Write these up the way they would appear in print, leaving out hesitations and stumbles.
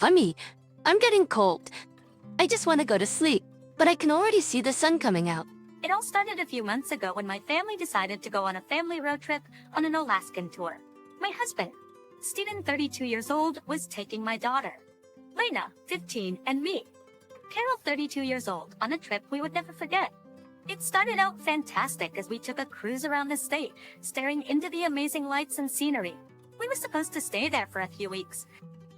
Funny, I'm getting cold. I just want to go to sleep, but I can already see the sun coming out. It all started a few months ago when my family decided to go on a family road trip on an Alaskan tour. My husband, Stephen, 32 years old, was taking my daughter, Lena, 15, and me, Carol, 32 years old, on a trip we would never forget. It started out fantastic as we took a cruise around the state, staring into the amazing lights and scenery. We were supposed to stay there for a few weeks.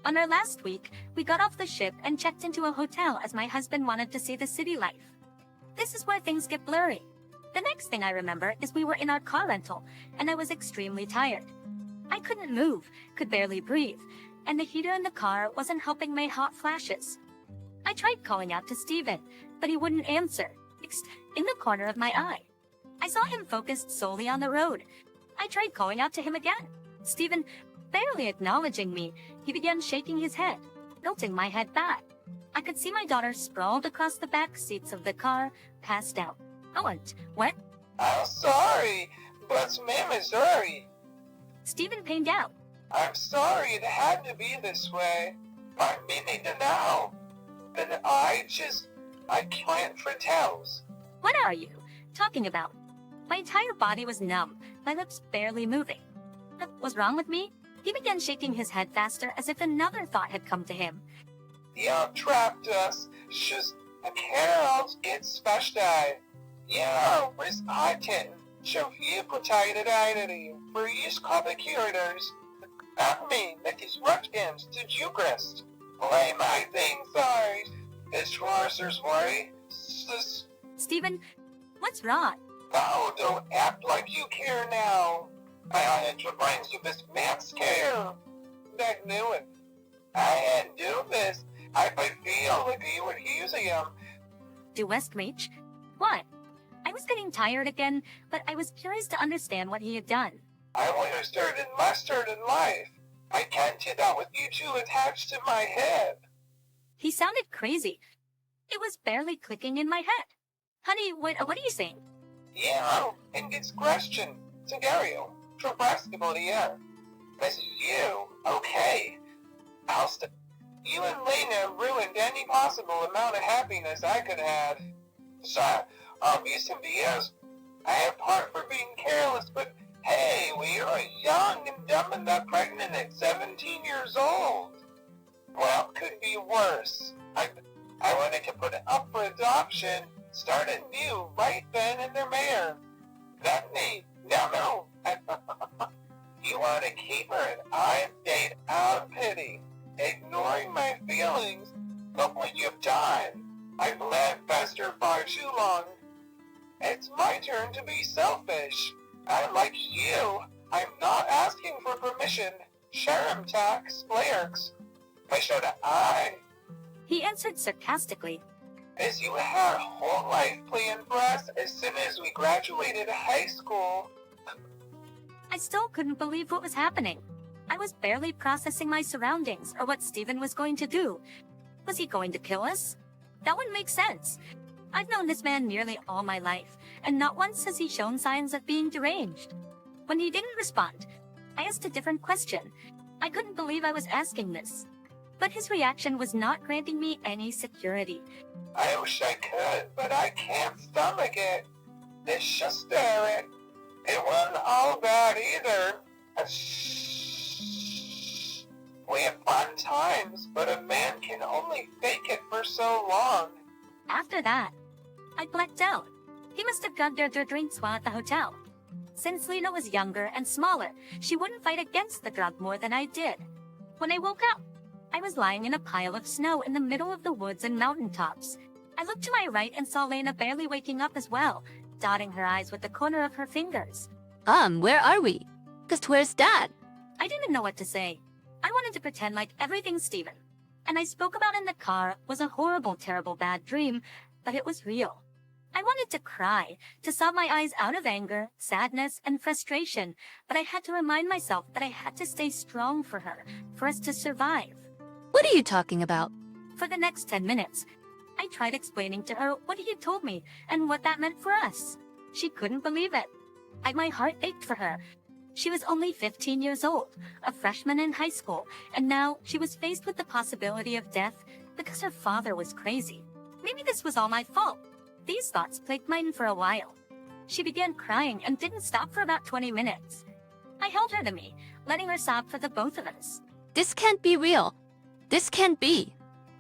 On our last week, we got off the ship and checked into a hotel as my husband wanted to see the city life. This is where things get blurry. The next thing I remember is we were in our car rental, and I was extremely tired. I couldn't move, could barely breathe, and the heater in the car wasn't helping my hot flashes. I tried calling out to Stephen, but he wouldn't answer, in the corner of my eye. I saw him focused solely on the road. I tried calling out to him again. Stephen, barely acknowledging me, he began shaking his head, tilting my head back. I could see my daughter sprawled across the back seats of the car, passed out. What? I'm sorry, but Missouri. Stephen pained out. I'm sorry it had to be this way. I'm meaning to know. And I can't foretell. What are you talking about? My entire body was numb, my lips barely moving. What was wrong with me? He began shaking his head faster as if another thought had come to him. You trapped us. Just Carol gets special. You restarten. Självhypotide identity for use complicators. That mean that these rutgams to Eucharist. Play my thing, sorry. This Rossers worry. Stephen, what's wrong? Oh, don't act like you care now. I wanted to bring you this man's care. I knew it. I had to do this. I feel like you were using him. Do Westreach? What? I was getting tired again, but I was curious to understand what he had done. I understood in my certain life. I can't do that with you two attached to my head. He sounded crazy. It was barely clicking in my head. Honey, what are you saying? Yeah, in this question, scenario, for basketball, yeah. This is you, okay. You and Lena ruined any possible amount of happiness I could have. So, obviously, yes, I have part for being careless, but hey, we are young and dumb and not pregnant at 17 years old. Well, could be worse. I wanted to put it up for adoption, start it new right then and there. That me, no. You want to keep her and I stayed out of pity, ignoring my feelings. Look what you've done. I've let fester far too long. It's my turn to be selfish. I like you. I'm not asking for permission. Sherm tax, Flairks. I showed I. He answered sarcastically. As you had a whole life planned for us as soon as we graduated high school. I still couldn't believe what was happening. I was barely processing my surroundings or what Stephen was going to do. Was he going to kill us? That wouldn't make sense. I've known this man nearly all my life, and not once has he shown signs of being deranged. When he didn't respond, I asked a different question. I couldn't believe I was asking this. But his reaction was not granting me any security. I wish I could, but I can't stomach it. It's just it. It wasn't all bad either. We have fun times, but a man can only fake it for so long. After that, I blacked out. He must have got their drinks while at the hotel. Since Lena was younger and smaller, she wouldn't fight against the drug more than I did. When I woke up, I was lying in a pile of snow in the middle of the woods and mountaintops. I looked to my right and saw Lena barely waking up as well, dotting her eyes with the corner of her fingers. Where are we? 'Cause where's Dad? I didn't know what to say. I wanted to pretend like everything Stephen and I spoke about in the car was a horrible, terrible, bad dream, but it was real. I wanted to cry, to sob my eyes out of anger, sadness, and frustration, but I had to remind myself that I had to stay strong for her, for us to survive. What are you talking about? For the next 10 minutes, I tried explaining to her what he had told me and what that meant for us. She couldn't believe it. My heart ached for her. She was only 15 years old, a freshman in high school, and now she was faced with the possibility of death because her father was crazy. Maybe this was all my fault. These thoughts plagued mine for a while. She began crying and didn't stop for about 20 minutes. I held her to me, letting her sob for the both of us. This can't be real. This can't be.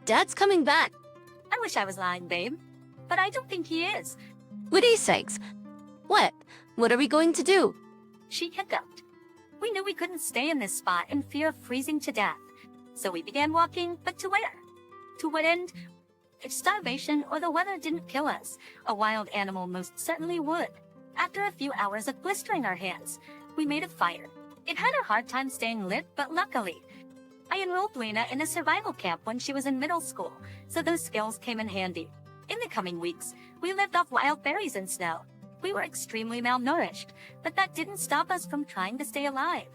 Dad's coming back. I wish I was lying, babe, but I don't think he is. Woody sakes. What? What are we going to do? She hiccuped. We knew we couldn't stay in this spot in fear of freezing to death. So we began walking, but to where? To what end? If starvation or the weather didn't kill us, a wild animal most certainly would. After a few hours of blistering our hands, we made a fire. It had a hard time staying lit, but luckily, I enrolled Lena in a survival camp when she was in middle school, so those skills came in handy. In the coming weeks, we lived off wild berries and snow. We were extremely malnourished, but that didn't stop us from trying to stay alive.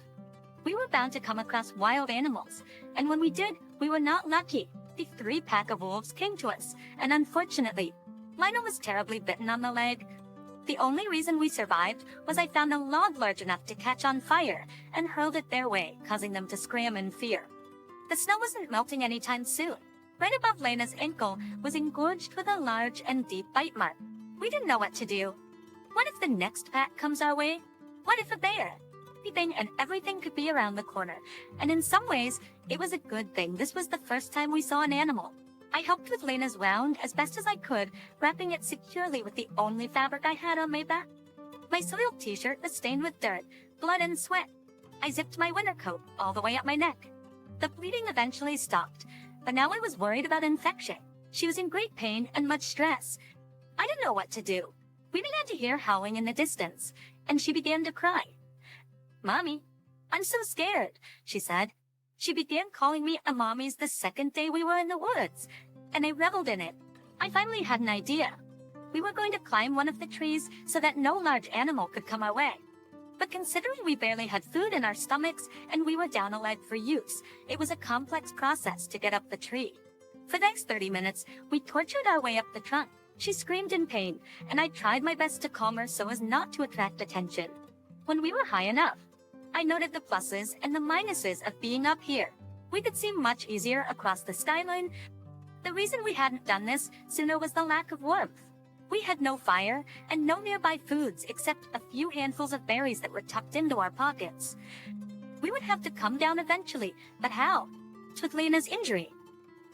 We were bound to come across wild animals, and when we did, we were not lucky. The 3 pack of wolves came to us, and unfortunately, Lena was terribly bitten on the leg. The only reason we survived was I found a log large enough to catch on fire and hurled it their way, causing them to scream in fear. The snow wasn't melting anytime soon. Right above Lena's ankle was engorged with a large and deep bite mark. We didn't know what to do. What if the next pack comes our way? What if a bear? Anything and everything could be around the corner, and in some ways, it was a good thing this was the first time we saw an animal. I helped with Lena's wound as best as I could, wrapping it securely with the only fabric I had on my back. My soiled t-shirt was stained with dirt, blood, and sweat. I zipped my winter coat all the way up my neck. The bleeding eventually stopped, but now I was worried about infection. She was in great pain and much stress. I didn't know what to do. We began to hear howling in the distance, and she began to cry. "Mommy, I'm so scared," she said. She began calling me a mommies the second day we were in the woods, and I reveled in it. I finally had an idea. We were going to climb one of the trees so that no large animal could come our way. But considering we barely had food in our stomachs and we were down a leg for use, it was a complex process to get up the tree. For the next 30 minutes, we tortured our way up the trunk. She screamed in pain, and I tried my best to calm her so as not to attract attention. When we were high enough, I noted the pluses and the minuses of being up here. We could see much easier across the skyline. The reason we hadn't done this sooner was the lack of warmth. We had no fire and no nearby foods except a few handfuls of berries that were tucked into our pockets. We would have to come down eventually, but how? With Lena's injury.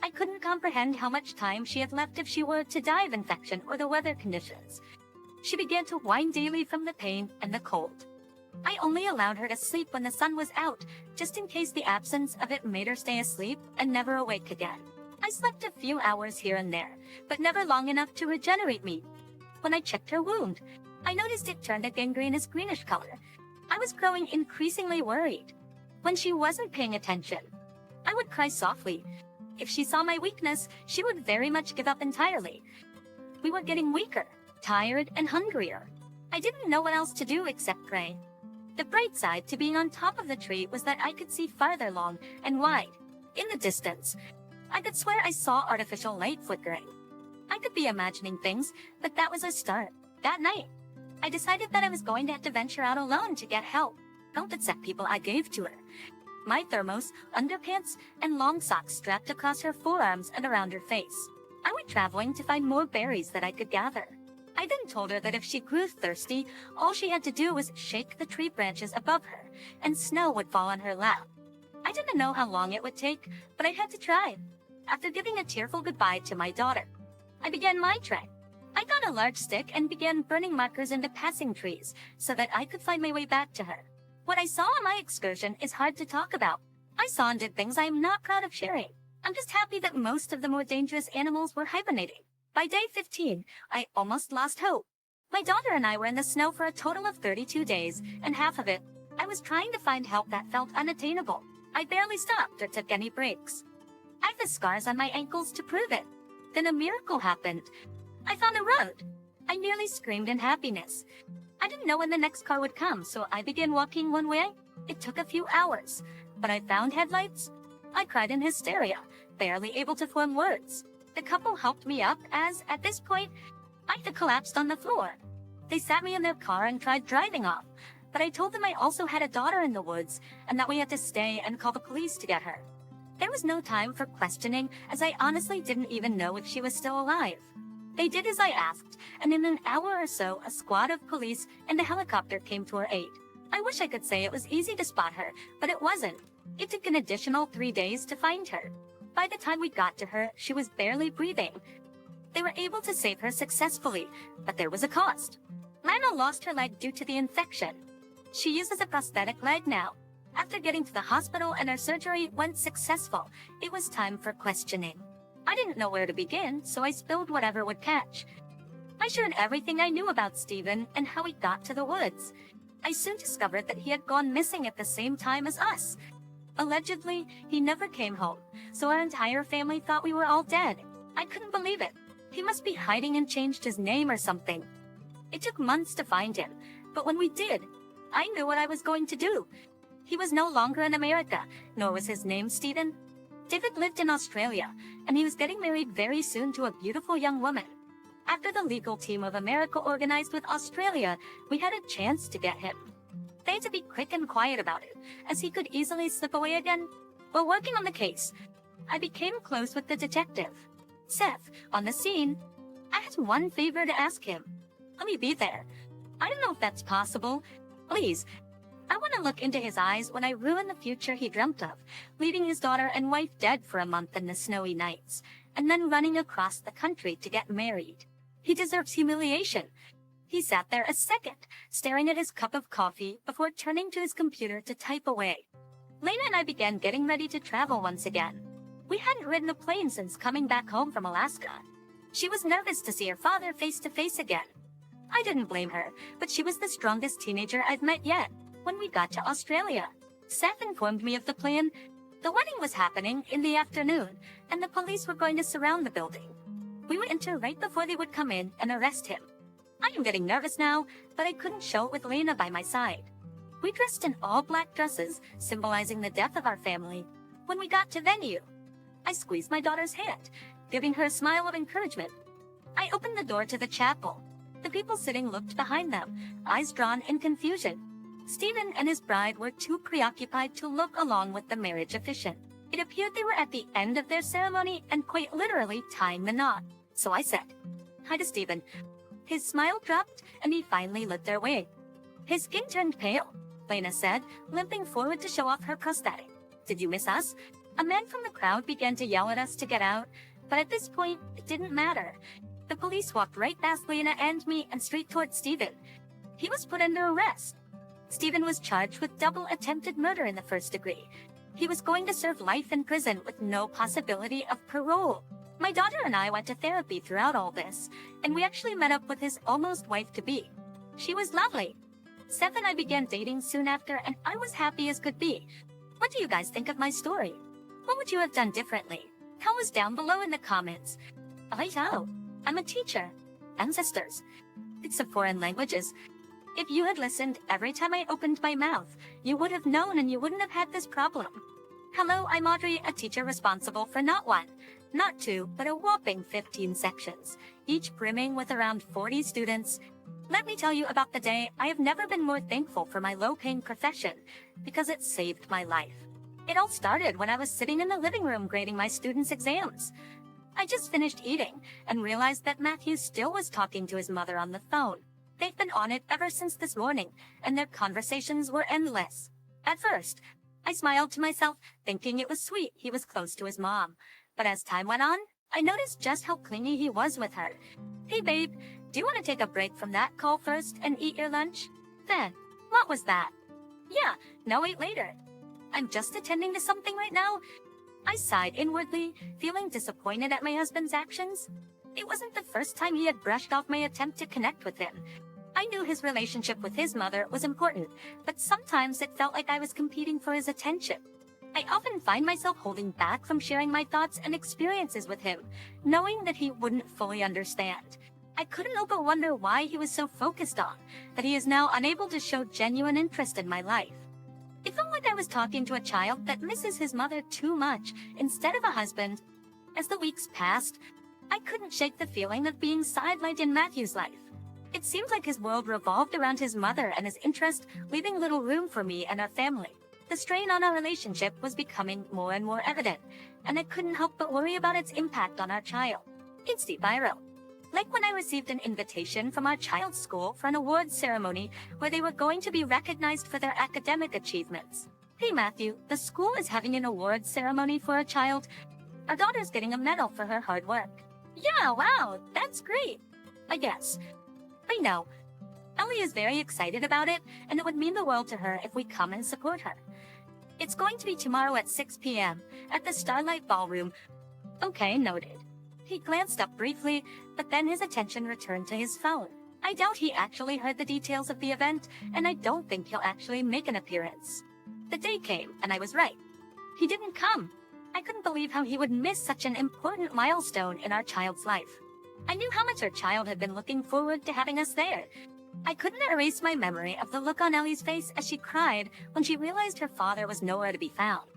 I couldn't comprehend how much time she had left if she were to die of infection or the weather conditions. She began to whine daily from the pain and the cold. I only allowed her to sleep when the sun was out, just in case the absence of it made her stay asleep and never awake again. I slept a few hours here and there, but never long enough to regenerate me. When I checked her wound, I noticed it turned a gangrenous-greenish color. I was growing increasingly worried. When she wasn't paying attention, I would cry softly. If she saw my weakness, she would very much give up entirely. We were getting weaker, tired, and hungrier. I didn't know what else to do except pray. The bright side to being on top of the tree was that I could see farther long and wide. In the distance, I could swear I saw artificial light flickering. I could be imagining things, but that was a start. That night, I decided that I was going to have to venture out alone to get help. Don't accept people I gave to her. My thermos, underpants, and long socks strapped across her forearms and around her face. I went traveling to find more berries that I could gather. I then told her that if she grew thirsty, all she had to do was shake the tree branches above her, and snow would fall on her lap. I didn't know how long it would take, but I had to try. After giving a tearful goodbye to my daughter, I began my trek. I got a large stick and began burning markers into passing trees so that I could find my way back to her. What I saw on my excursion is hard to talk about. I saw and did things I am not proud of sharing. I'm just happy that most of the more dangerous animals were hibernating. By day 15, I almost lost hope. My daughter and I were in the snow for a total of 32 days, and half of it, I was trying to find help that felt unattainable. I barely stopped or took any breaks. I have the scars on my ankles to prove it. Then a miracle happened. I found a road. I nearly screamed in happiness. I didn't know when the next car would come, so I began walking one way. It took a few hours, but I found headlights. I cried in hysteria, barely able to form words. The couple helped me up as, at this point, I had collapsed on the floor. They sat me in their car and tried driving off, but I told them I also had a daughter in the woods and that we had to stay and call the police to get her. There was no time for questioning, as I honestly didn't even know if she was still alive. They did as I asked, and in an hour or so, a squad of police and a helicopter came to her aid. I wish I could say it was easy to spot her, but it wasn't. It took an additional 3 days to find her. By the time we got to her, she was barely breathing. They were able to save her successfully, but there was a cost. Lana lost her leg due to the infection. She uses a prosthetic leg now. After getting to the hospital and her surgery went successful, it was time for questioning. I didn't know where to begin, so I spilled whatever would catch. I shared everything I knew about Steven and how he got to the woods. I soon discovered that he had gone missing at the same time as us. Allegedly, he never came home, so our entire family thought we were all dead. I couldn't believe it. He must be hiding and changed his name or something. It took months to find him, but when we did, I knew what I was going to do. He was no longer in America, nor was his name Steven. David lived in Australia, and he was getting married very soon to a beautiful young woman. After the legal team of America organized with Australia, we had a chance to get him. They had to be quick and quiet about it, as he could easily slip away again. While working on the case, I became close with the detective, Seth, on the scene. I had one favor to ask him. Let me be there. I don't know if that's possible. Please, I want to look into his eyes when I ruin the future he dreamt of, leaving his daughter and wife dead for a month in the snowy nights, and then running across the country to get married. He deserves humiliation. He sat there a second, staring at his cup of coffee before turning to his computer to type away. Lena and I began getting ready to travel once again. We hadn't ridden a plane since coming back home from Alaska. She was nervous to see her father face to face again. I didn't blame her, but she was the strongest teenager I've met yet. When we got to Australia, Seth informed me of the plan. The wedding was happening in the afternoon, and the police were going to surround the building. We would enter right before they would come in and arrest him. I am getting nervous now, but I couldn't show it with Lena by my side. We dressed in all black dresses, symbolizing the death of our family. When we got to venue, I squeezed my daughter's hand, giving her a smile of encouragement. I opened the door to the chapel. The people sitting looked behind them, eyes drawn in confusion. Steven and his bride were too preoccupied to look along with the marriage officiant. It appeared they were at the end of their ceremony and quite literally tying the knot. So I said hi to Steven. His smile dropped and he finally lit their way. His skin turned pale, Lena said, limping forward to show off her prosthetic. Did you miss us? A man from the crowd began to yell at us to get out, but at this point, it didn't matter. The police walked right past Lena and me and straight towards Steven. He was put under arrest. Steven was charged with double attempted murder in the first degree. He was going to serve life in prison with no possibility of parole. My daughter and I went to therapy throughout all this, and we actually met up with his almost wife-to-be. She was lovely. Seth and I began dating soon after, and I was happy as could be. What do you guys think of my story? What would you have done differently? Tell us down below in the comments. Righto, I'm a teacher. Ancestors. It's of foreign languages. If you had listened every time I opened my mouth, you would have known and you wouldn't have had this problem. Hello, I'm Audrey, a teacher responsible for not one, not two, but a whopping 15 sections, each brimming with around 40 students. Let me tell you about the day I have never been more thankful for my low-paying profession, because it saved my life. It all started when I was sitting in the living room grading my students' exams. I just finished eating and realized that Matthew still was talking to his mother on the phone. They've been on it ever since this morning, and their conversations were endless. At first, I smiled to myself, thinking it was sweet he was close to his mom. But as time went on, I noticed just how clingy he was with her. Hey babe, do you want to take a break from that call first and eat your lunch? Then, what was that? Yeah, no, wait later. I'm just attending to something right now. I sighed inwardly, feeling disappointed at my husband's actions. It wasn't the first time he had brushed off my attempt to connect with him. I knew his relationship with his mother was important, but sometimes it felt like I was competing for his attention. I often find myself holding back from sharing my thoughts and experiences with him, knowing that he wouldn't fully understand. I couldn't help but wonder why he was so focused on, that he is now unable to show genuine interest in my life. It felt like I was talking to a child that misses his mother too much, instead of a husband. As the weeks passed, I couldn't shake the feeling of being sidelined in Matthew's life. It seemed like his world revolved around his mother and his interest, leaving little room for me and our family. The strain on our relationship was becoming more and more evident, and I couldn't help but worry about its impact on our child. Instant viral. Like when I received an invitation from our child's school for an awards ceremony where they were going to be recognized for their academic achievements. Hey Matthew, the school is having an awards ceremony for a child. Our daughter's getting a medal for her hard work. Yeah, wow, that's great. I guess. I know. Ellie is very excited about it, and it would mean the world to her if we come and support her. It's going to be tomorrow at 6 p.m. at the Starlight Ballroom. Okay, noted. He glanced up briefly, but then his attention returned to his phone. I doubt he actually heard the details of the event, and I don't think he'll actually make an appearance. The day came, and I was right. He didn't come. I couldn't believe how he would miss such an important milestone in our child's life. I knew how much our child had been looking forward to having us there. I couldn't erase my memory of the look on Ellie's face as she cried when she realized her father was nowhere to be found.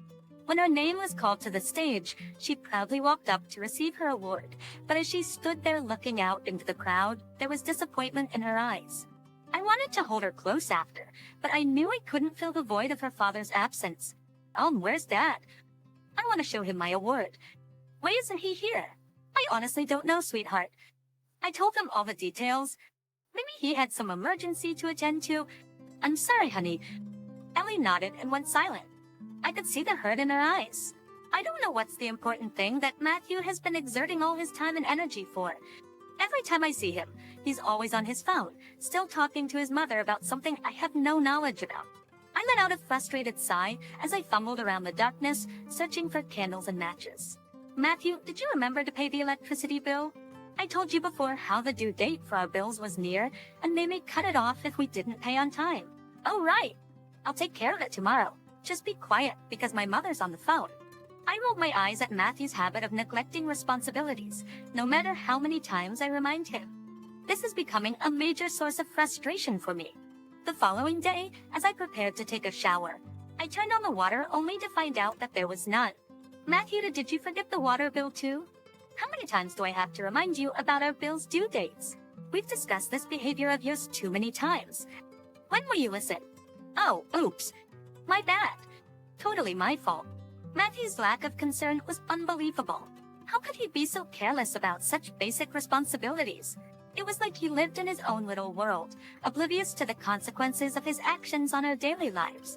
When her name was called to the stage, she proudly walked up to receive her award, but as she stood there looking out into the crowd, there was disappointment in her eyes. I wanted to hold her close after, but I knew I couldn't fill the void of her father's absence. Where's Dad? I want to show him my award. Why isn't he here? I honestly don't know, sweetheart. I told him all the details. Maybe he had some emergency to attend to. I'm sorry, honey. Ellie nodded and went silent. I could see the hurt in her eyes. I don't know what's the important thing that Matthew has been exerting all his time and energy for. Every time I see him, he's always on his phone, still talking to his mother about something I have no knowledge about. I let out a frustrated sigh as I fumbled around the darkness, searching for candles and matches. Matthew, did you remember to pay the electricity bill? I told you before how the due date for our bills was near, and they may cut it off if we didn't pay on time. Oh, right. I'll take care of it tomorrow. Just be quiet, because my mother's on the phone. I rolled my eyes at Matthew's habit of neglecting responsibilities, no matter how many times I remind him. This is becoming a major source of frustration for me. The following day, as I prepared to take a shower, I turned on the water only to find out that there was none. Matthew, did you forget the water bill too? How many times do I have to remind you about our bill's due dates? We've discussed this behavior of yours too many times. When will you listen? Oh, oops. My bad. Totally my fault. Matthew's lack of concern was unbelievable. How could he be so careless about such basic responsibilities? It was like he lived in his own little world, oblivious to the consequences of his actions on our daily lives.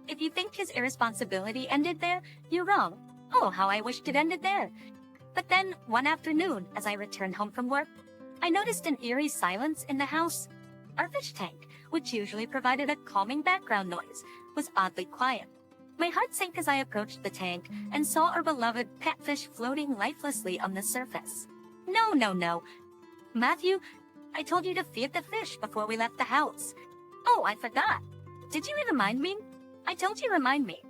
If you think his irresponsibility ended there, you're wrong. Oh, how I wished it ended there. But then, one afternoon, as I returned home from work, I noticed an eerie silence in the house. Our fish tank, which usually provided a calming background noise, was oddly quiet. My heart sank as I approached the tank and saw our beloved pet fish floating lifelessly on the surface. No. Matthew, I told you to feed the fish before we left the house. Oh, I forgot. Did you remind me? I told you remind me.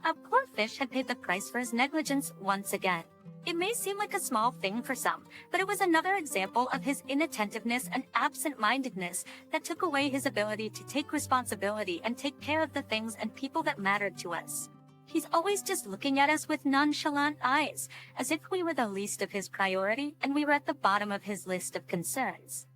Our poor fish had paid the price for his negligence once again. It may seem like a small thing for some, but it was another example of his inattentiveness and absent-mindedness that took away his ability to take responsibility and take care of the things and people that mattered to us. He's always just looking at us with nonchalant eyes, as if we were the least of his priority and we were at the bottom of his list of concerns.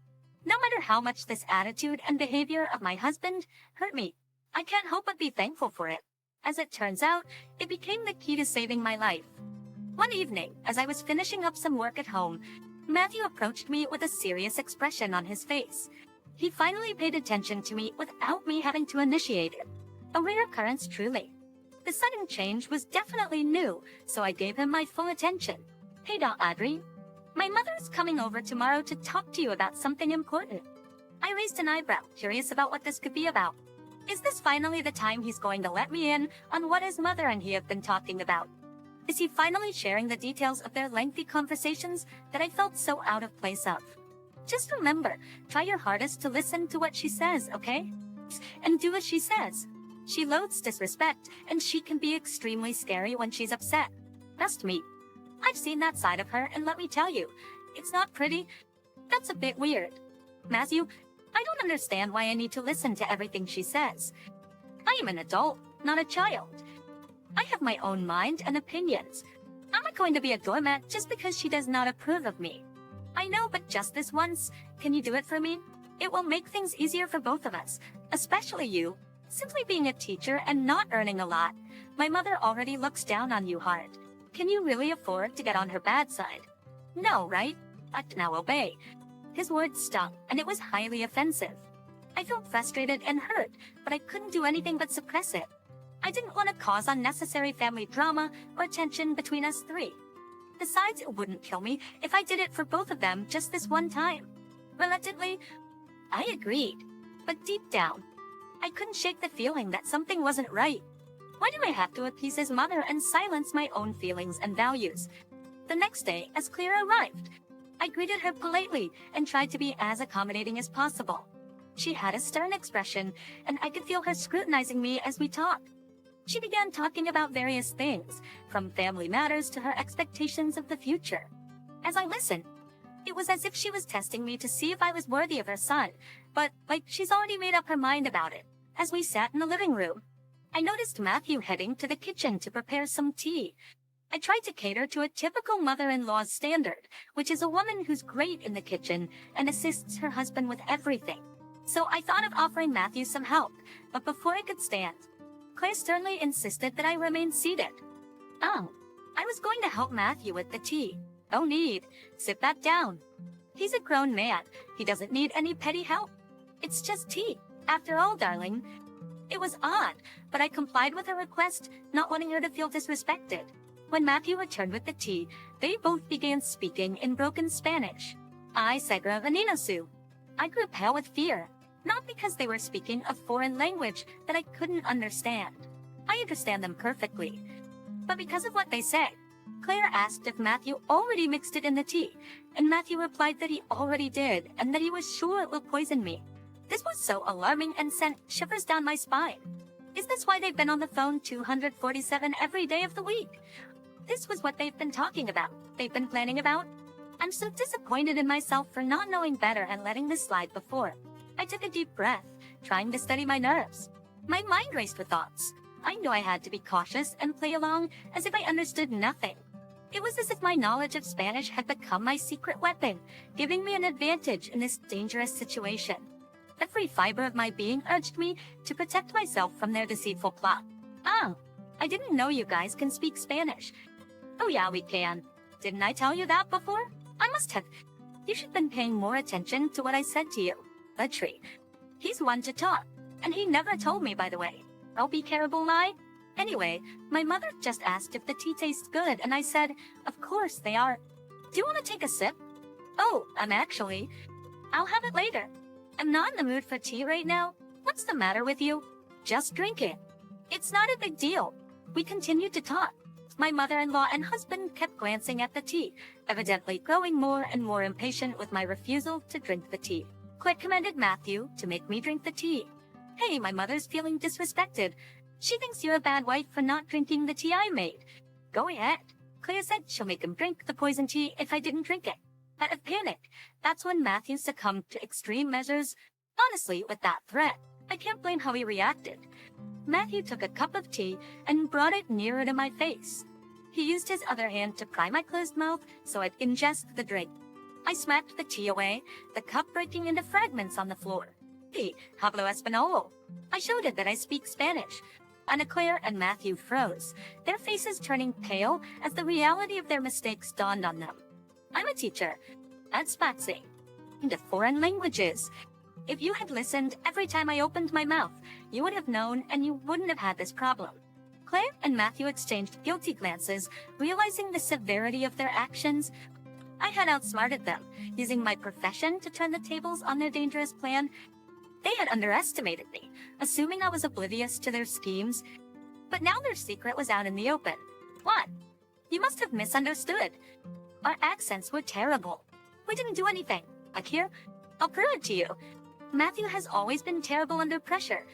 No matter how much this attitude and behavior of my husband hurt me, I can't help but be thankful for it. As it turns out, it became the key to saving my life. One evening, as I was finishing up some work at home, Matthew approached me with a serious expression on his face. He finally paid attention to me without me having to initiate it. A rare occurrence, truly. The sudden change was definitely new, so I gave him my full attention. Hey, Audrey. My mother is coming over tomorrow to talk to you about something important. I raised an eyebrow, curious about what this could be about. Is this finally the time he's going to let me in on what his mother and he have been talking about? Is he finally sharing the details of their lengthy conversations that I felt so out of place of? Just remember, try your hardest to listen to what she says, okay? And do as she says. She loathes disrespect, and she can be extremely scary when she's upset. Trust me. I've seen that side of her, and let me tell you, it's not pretty. That's a bit weird. Matthew, I don't understand why I need to listen to everything she says. I am an adult, not a child. I have my own mind and opinions. I'm not going to be a doormat just because she does not approve of me. I know, but just this once, can you do it for me? It will make things easier for both of us, especially you. Simply being a teacher and not earning a lot, my mother already looks down on you hard. Can you really afford to get on her bad side? No, right? But now obey. His words stung, and it was highly offensive. I felt frustrated and hurt, but I couldn't do anything but suppress it. I didn't want to cause unnecessary family drama or tension between us three. Besides, it wouldn't kill me if I did it for both of them just this one time. Reluctantly, I agreed, but deep down, I couldn't shake the feeling that something wasn't right. Why do I have to appease his mother and silence my own feelings and values? The next day, as Clara arrived, I greeted her politely and tried to be as accommodating as possible. She had a stern expression, and I could feel her scrutinizing me as we talked. She began talking about various things, from family matters to her expectations of the future. As I listened, it was as if she was testing me to see if I was worthy of her son, but like she's already made up her mind about it. As we sat in the living room, I noticed Matthew heading to the kitchen to prepare some tea. I tried to cater to a typical mother-in-law's standard, which is a woman who's great in the kitchen and assists her husband with everything. So I thought of offering Matthew some help, but before I could stand, Claire sternly insisted that I remain seated. Oh, I was going to help Matthew with the tea. No need. Sit back down. He's a grown man. He doesn't need any petty help. It's just tea. After all, darling. It was odd, but I complied with her request, not wanting her to feel disrespected. When Matthew returned with the tea, they both began speaking in broken Spanish. I said Ravaninosu. I grew pale with fear, not because they were speaking a foreign language that I couldn't understand. I understand them perfectly, but because of what they said. Claire asked if Matthew already mixed it in the tea, and Matthew replied that he already did, and that he was sure it will poison me. This was so alarming and sent shivers down my spine. Is this why they've been on the phone 247 every day of the week? This was what they've been talking about, they've been planning about? I'm so disappointed in myself for not knowing better and letting this slide before. I took a deep breath, trying to steady my nerves. My mind raced with thoughts. I knew I had to be cautious and play along as if I understood nothing. It was as if my knowledge of Spanish had become my secret weapon, giving me an advantage in this dangerous situation. Every fiber of my being urged me to protect myself from their deceitful plot. Oh, I didn't know you guys can speak Spanish. Oh yeah, we can. Didn't I tell you that before? I must have. You should have been paying more attention to what I said to you. Letri. He's one to talk, and he never told me, by the way. Oh, be careful, lie. Anyway, my mother just asked if the tea tastes good, and I said, of course they are. Do you want to take a sip? Oh, actually. I'll have it later. I'm not in the mood for tea right now. What's the matter with you? Just drink it. It's not a big deal. We continued to talk. My mother-in-law and husband kept glancing at the tea, evidently growing more and more impatient with my refusal to drink the tea. Claire commanded Matthew to make me drink the tea. Hey, my mother's feeling disrespected. She thinks you're a bad wife for not drinking the tea I made. Go ahead. Claire said she'll make him drink the poison tea if I didn't drink it. Out of panic, that's when Matthew succumbed to extreme measures. Honestly, with that threat, I can't blame how he reacted. Matthew took a cup of tea and brought it nearer to my face. He used his other hand to pry my closed mouth so I'd ingest the drink. I smacked the tea away, the cup breaking into fragments on the floor. Hey, hablo español. I showed it that I speak Spanish. Ana Claire and Matthew froze, their faces turning pale as the reality of their mistakes dawned on them. I'm a teacher. That's Patsy. Into foreign languages. If you had listened every time I opened my mouth, you would have known and you wouldn't have had this problem. Claire and Matthew exchanged guilty glances, realizing the severity of their actions. I had outsmarted them, using my profession to turn the tables on their dangerous plan. They had underestimated me, assuming I was oblivious to their schemes. But now their secret was out in the open. What? You must have misunderstood. Our accents were terrible. We didn't do anything. Like here, I'll prove it to you. Matthew has always been terrible under pressure.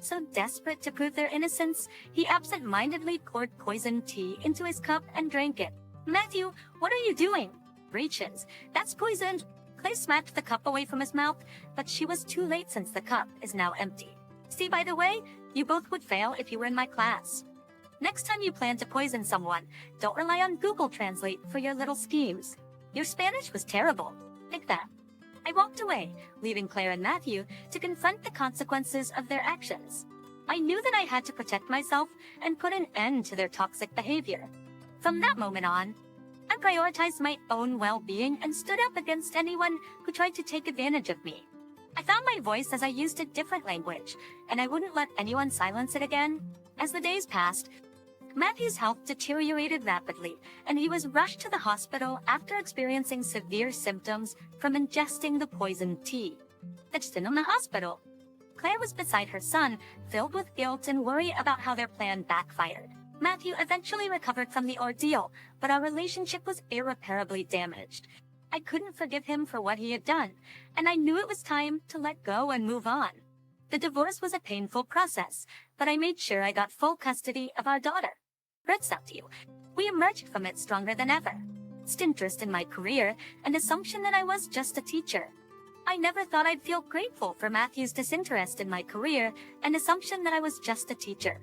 So desperate to prove their innocence, he absent-mindedly poured poisoned tea into his cup and drank it. Matthew, what are you doing? Reaches. That's poisoned. Clay smacked the cup away from his mouth, but she was too late since the cup is now empty. See, by the way, you both would fail if you were in my class. Next time you plan to poison someone, don't rely on Google Translate for your little schemes. Your Spanish was terrible. Like that. I walked away, leaving Claire and Matthew to confront the consequences of their actions. I knew that I had to protect myself and put an end to their toxic behavior. From that moment on, I prioritized my own well-being and stood up against anyone who tried to take advantage of me. I found my voice as I used a different language, and I wouldn't let anyone silence it again. As the days passed, Matthew's health deteriorated rapidly, and he was rushed to the hospital after experiencing severe symptoms from ingesting the poisoned tea. That's still in the hospital. Claire was beside her son, filled with guilt and worry about how their plan backfired. Matthew eventually recovered from the ordeal, but our relationship was irreparably damaged. I couldn't forgive him for what he had done, and I knew it was time to let go and move on. The divorce was a painful process, but I made sure I got full custody of our daughter. Regrets out to you. We emerged from it stronger than ever. Lost interest in my career, an assumption that I was just a teacher. I never thought I'd feel grateful for Matthew's disinterest in my career, an assumption that I was just a teacher.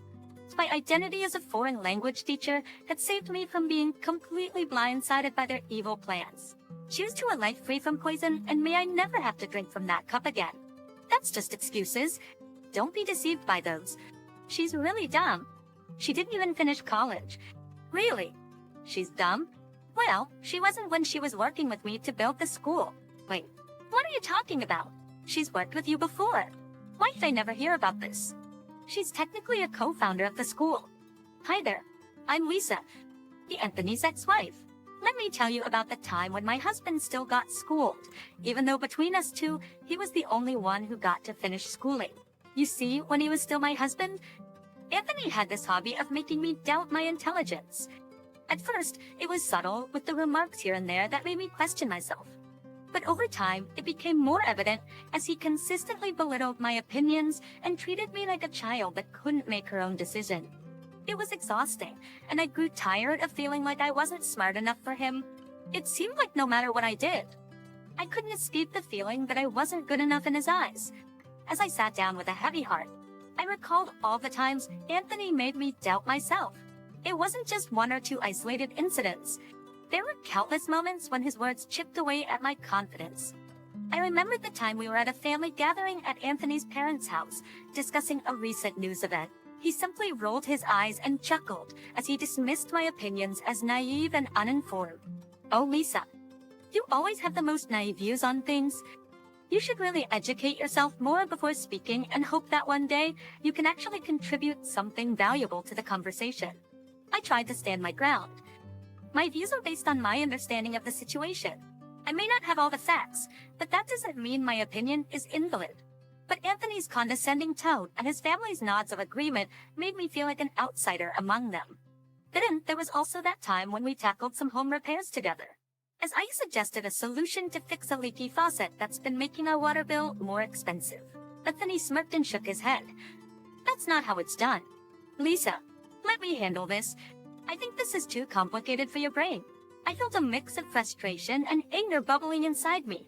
My identity as a foreign language teacher had saved me from being completely blindsided by their evil plans. Cheers to a life free from poison, and may I never have to drink from that cup again. That's just excuses. Don't be deceived by those. She's really dumb. She didn't even finish college. Really? She's dumb? Well, she wasn't when she was working with me to build the school. Wait, what are you talking about? She's worked with you before. Why did I never hear about this? She's technically a co-founder of the school. Hi there, I'm Lisa, Anthony's ex-wife. Let me tell you about the time when my husband still got schooled, even though between us two, he was the only one who got to finish schooling. You see, when he was still my husband, Anthony had this hobby of making me doubt my intelligence. At first, it was subtle, with the remarks here and there that made me question myself. But over time, it became more evident as he consistently belittled my opinions and treated me like a child that couldn't make her own decision. It was exhausting, and I grew tired of feeling like I wasn't smart enough for him. It seemed like no matter what I did, I couldn't escape the feeling that I wasn't good enough in his eyes. As I sat down with a heavy heart, I recalled all the times Anthony made me doubt myself. It wasn't just one or two isolated incidents. There were countless moments when his words chipped away at my confidence. I remembered the time we were at a family gathering at Anthony's parents' house, discussing a recent news event. He simply rolled his eyes and chuckled as he dismissed my opinions as naive and uninformed. Oh, Lisa, you always have the most naive views on things. You should really educate yourself more before speaking and hope that one day you can actually contribute something valuable to the conversation. I tried to stand my ground. My views are based on my understanding of the situation. I may not have all the facts, but that doesn't mean my opinion is invalid. But Anthony's condescending tone and his family's nods of agreement made me feel like an outsider among them. Then there was also that time when we tackled some home repairs together. As I suggested a solution to fix a leaky faucet that's been making our water bill more expensive. Anthony smirked and shook his head. That's not how it's done. Lisa, let me handle this. I think this is too complicated for your brain. I felt a mix of frustration and anger bubbling inside me.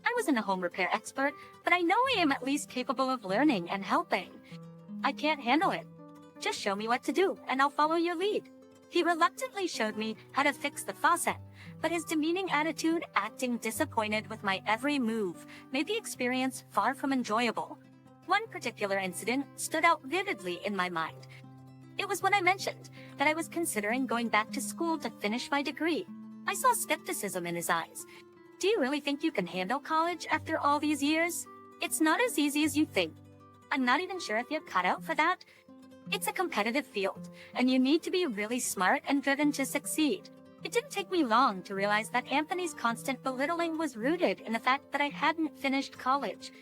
I wasn't a home repair expert, but I know I am at least capable of learning and helping. I can't handle it. Just show me what to do, and I'll follow your lead. He reluctantly showed me how to fix the faucet, but his demeaning attitude, acting disappointed with my every move, made the experience far from enjoyable. One particular incident stood out vividly in my mind. It was when I mentioned that I was considering going back to school to finish my degree. I saw skepticism in his eyes. Do you really think you can handle college after all these years? It's not as easy as you think. I'm not even sure if you're cut out for that. It's a competitive field, and you need to be really smart and driven to succeed. It didn't take me long to realize that Anthony's constant belittling was rooted in the fact that I hadn't finished college.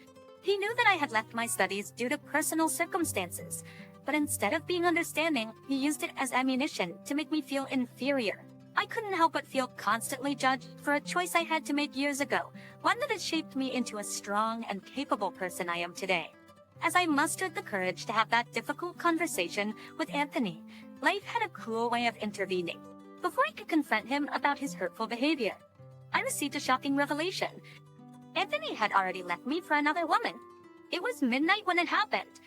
He knew that I had left my studies due to personal circumstances, but instead of being understanding, he used it as ammunition to make me feel inferior. I couldn't help but feel constantly judged for a choice I had to make years ago, one that has shaped me into a strong and capable person I am today. As I mustered the courage to have that difficult conversation with Anthony, life had a cruel way of intervening. Before I could confront him about his hurtful behavior, I received a shocking revelation. Anthony had already left me for another woman. It was midnight when it happened.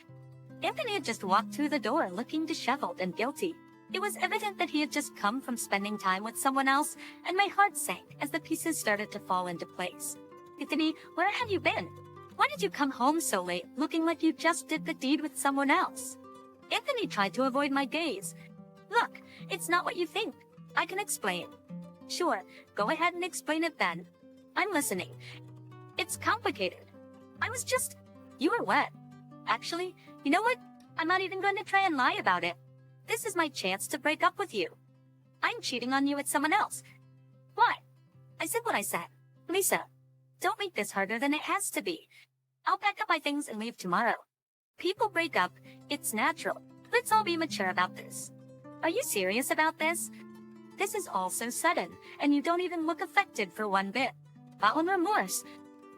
Anthony had just walked through the door looking disheveled and guilty. It was evident that he had just come from spending time with someone else, and my heart sank as the pieces started to fall into place. Anthony, where have you been? Why did you come home so late, looking like you just did the deed with someone else? Anthony tried to avoid my gaze. Look, it's not what you think. I can explain. Sure, go ahead and explain it then. I'm listening. It's complicated. You were wet. Actually, you know what? I'm not even going to try and lie about it. This is my chance to break up with you. I'm cheating on you with someone else. What? I said what I said. Lisa, don't make this harder than it has to be. I'll pack up my things and leave tomorrow. People break up. It's natural. Let's all be mature about this. Are you serious about this? This is all so sudden, and you don't even look affected for one bit. Following remorse.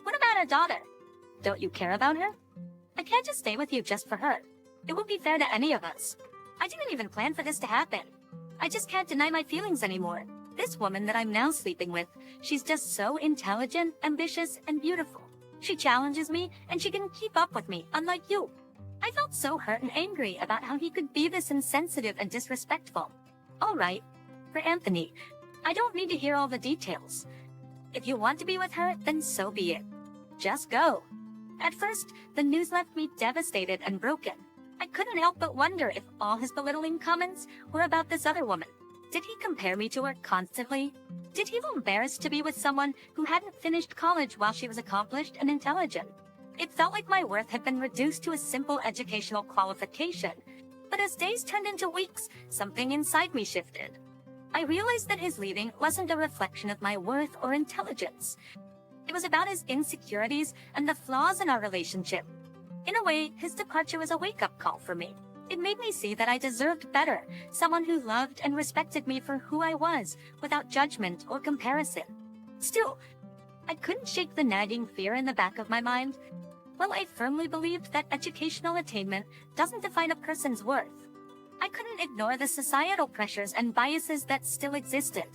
What about our daughter? Don't you care about her? I can't just stay with you just for her. It won't be fair to any of us. I didn't even plan for this to happen. I just can't deny my feelings anymore. This woman that I'm now sleeping with, she's just so intelligent, ambitious, and beautiful. She challenges me, and she can keep up with me, unlike you. I felt so hurt and angry about how he could be this insensitive and disrespectful. All right, for Anthony, I don't need to hear all the details. If you want to be with her, then so be it. Just go. At first, the news left me devastated and broken. I couldn't help but wonder if all his belittling comments were about this other woman. Did he compare me to her constantly? Did he feel embarrassed to be with someone who hadn't finished college while she was accomplished and intelligent? It felt like my worth had been reduced to a simple educational qualification. But as days turned into weeks, something inside me shifted. I realized that his leaving wasn't a reflection of my worth or intelligence. It was about his insecurities and the flaws in our relationship. In a way, his departure was a wake-up call for me. It made me see that I deserved better, someone who loved and respected me for who I was, without judgment or comparison. Still, I couldn't shake the nagging fear in the back of my mind. Well, I firmly believed that educational attainment doesn't define a person's worth. I couldn't ignore the societal pressures and biases that still existed.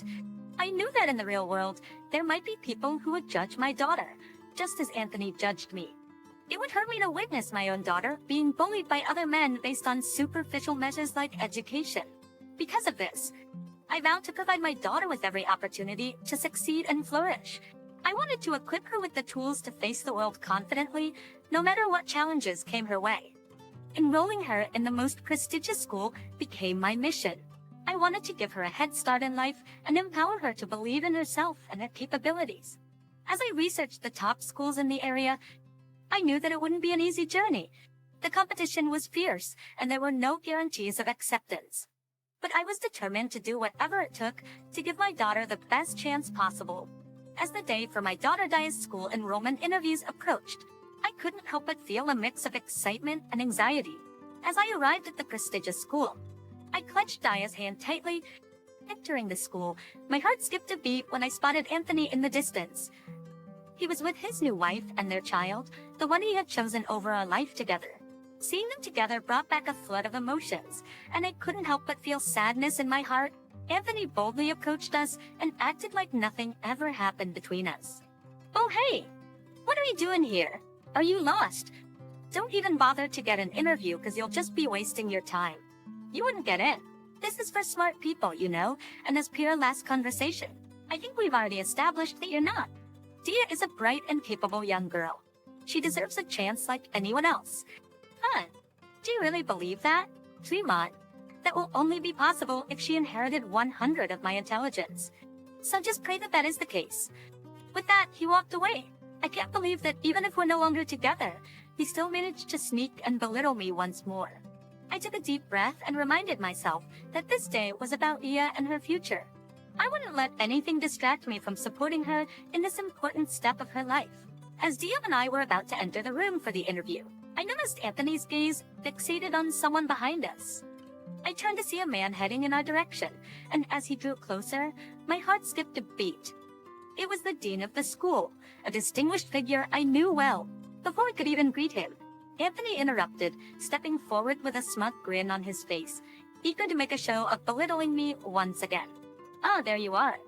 I knew that in the real world, there might be people who would judge my daughter, just as Anthony judged me. It would hurt me to witness my own daughter being bullied by other men based on superficial measures like education. Because of this, I vowed to provide my daughter with every opportunity to succeed and flourish. I wanted to equip her with the tools to face the world confidently, no matter what challenges came her way. Enrolling her in the most prestigious school became my mission. I wanted to give her a head start in life and empower her to believe in herself and her capabilities. As I researched the top schools in the area, I knew that it wouldn't be an easy journey. The competition was fierce, and there were no guarantees of acceptance. But I was determined to do whatever it took to give my daughter the best chance possible. As the day for my daughter Daya's school enrollment interviews approached, I couldn't help but feel a mix of excitement and anxiety. As I arrived at the prestigious school, I clutched Daya's hand tightly. Entering the school, my heart skipped a beat when I spotted Anthony in the distance. He was with his new wife and their child, the one he had chosen over our life together. Seeing them together brought back a flood of emotions, and I couldn't help but feel sadness in my heart. Anthony boldly approached us and acted like nothing ever happened between us. Oh hey! What are you doing here? Are you lost? Don't even bother to get an interview because you'll just be wasting your time. You wouldn't get in. This is for smart people, you know, and as per our last conversation, I think we've already established that you're not. Dia is a bright and capable young girl. She deserves a chance like anyone else. Huh? Do you really believe that? Tremont, that will only be possible if she inherited 100 of my intelligence. So just pray that that is the case. With that, he walked away. I can't believe that even if we're no longer together, he still managed to sneak and belittle me once more. I took a deep breath and reminded myself that this day was about Ia and her future. I wouldn't let anything distract me from supporting her in this important step of her life. As Dia and I were about to enter the room for the interview, I noticed Anthony's gaze fixated on someone behind us. I turned to see a man heading in our direction, and as he drew closer, my heart skipped a beat. It was the dean of the school, a distinguished figure I knew well. Before I could even greet him, Anthony interrupted, stepping forward with a smug grin on his face, eager to make a show of belittling me once again. Ah, there you are.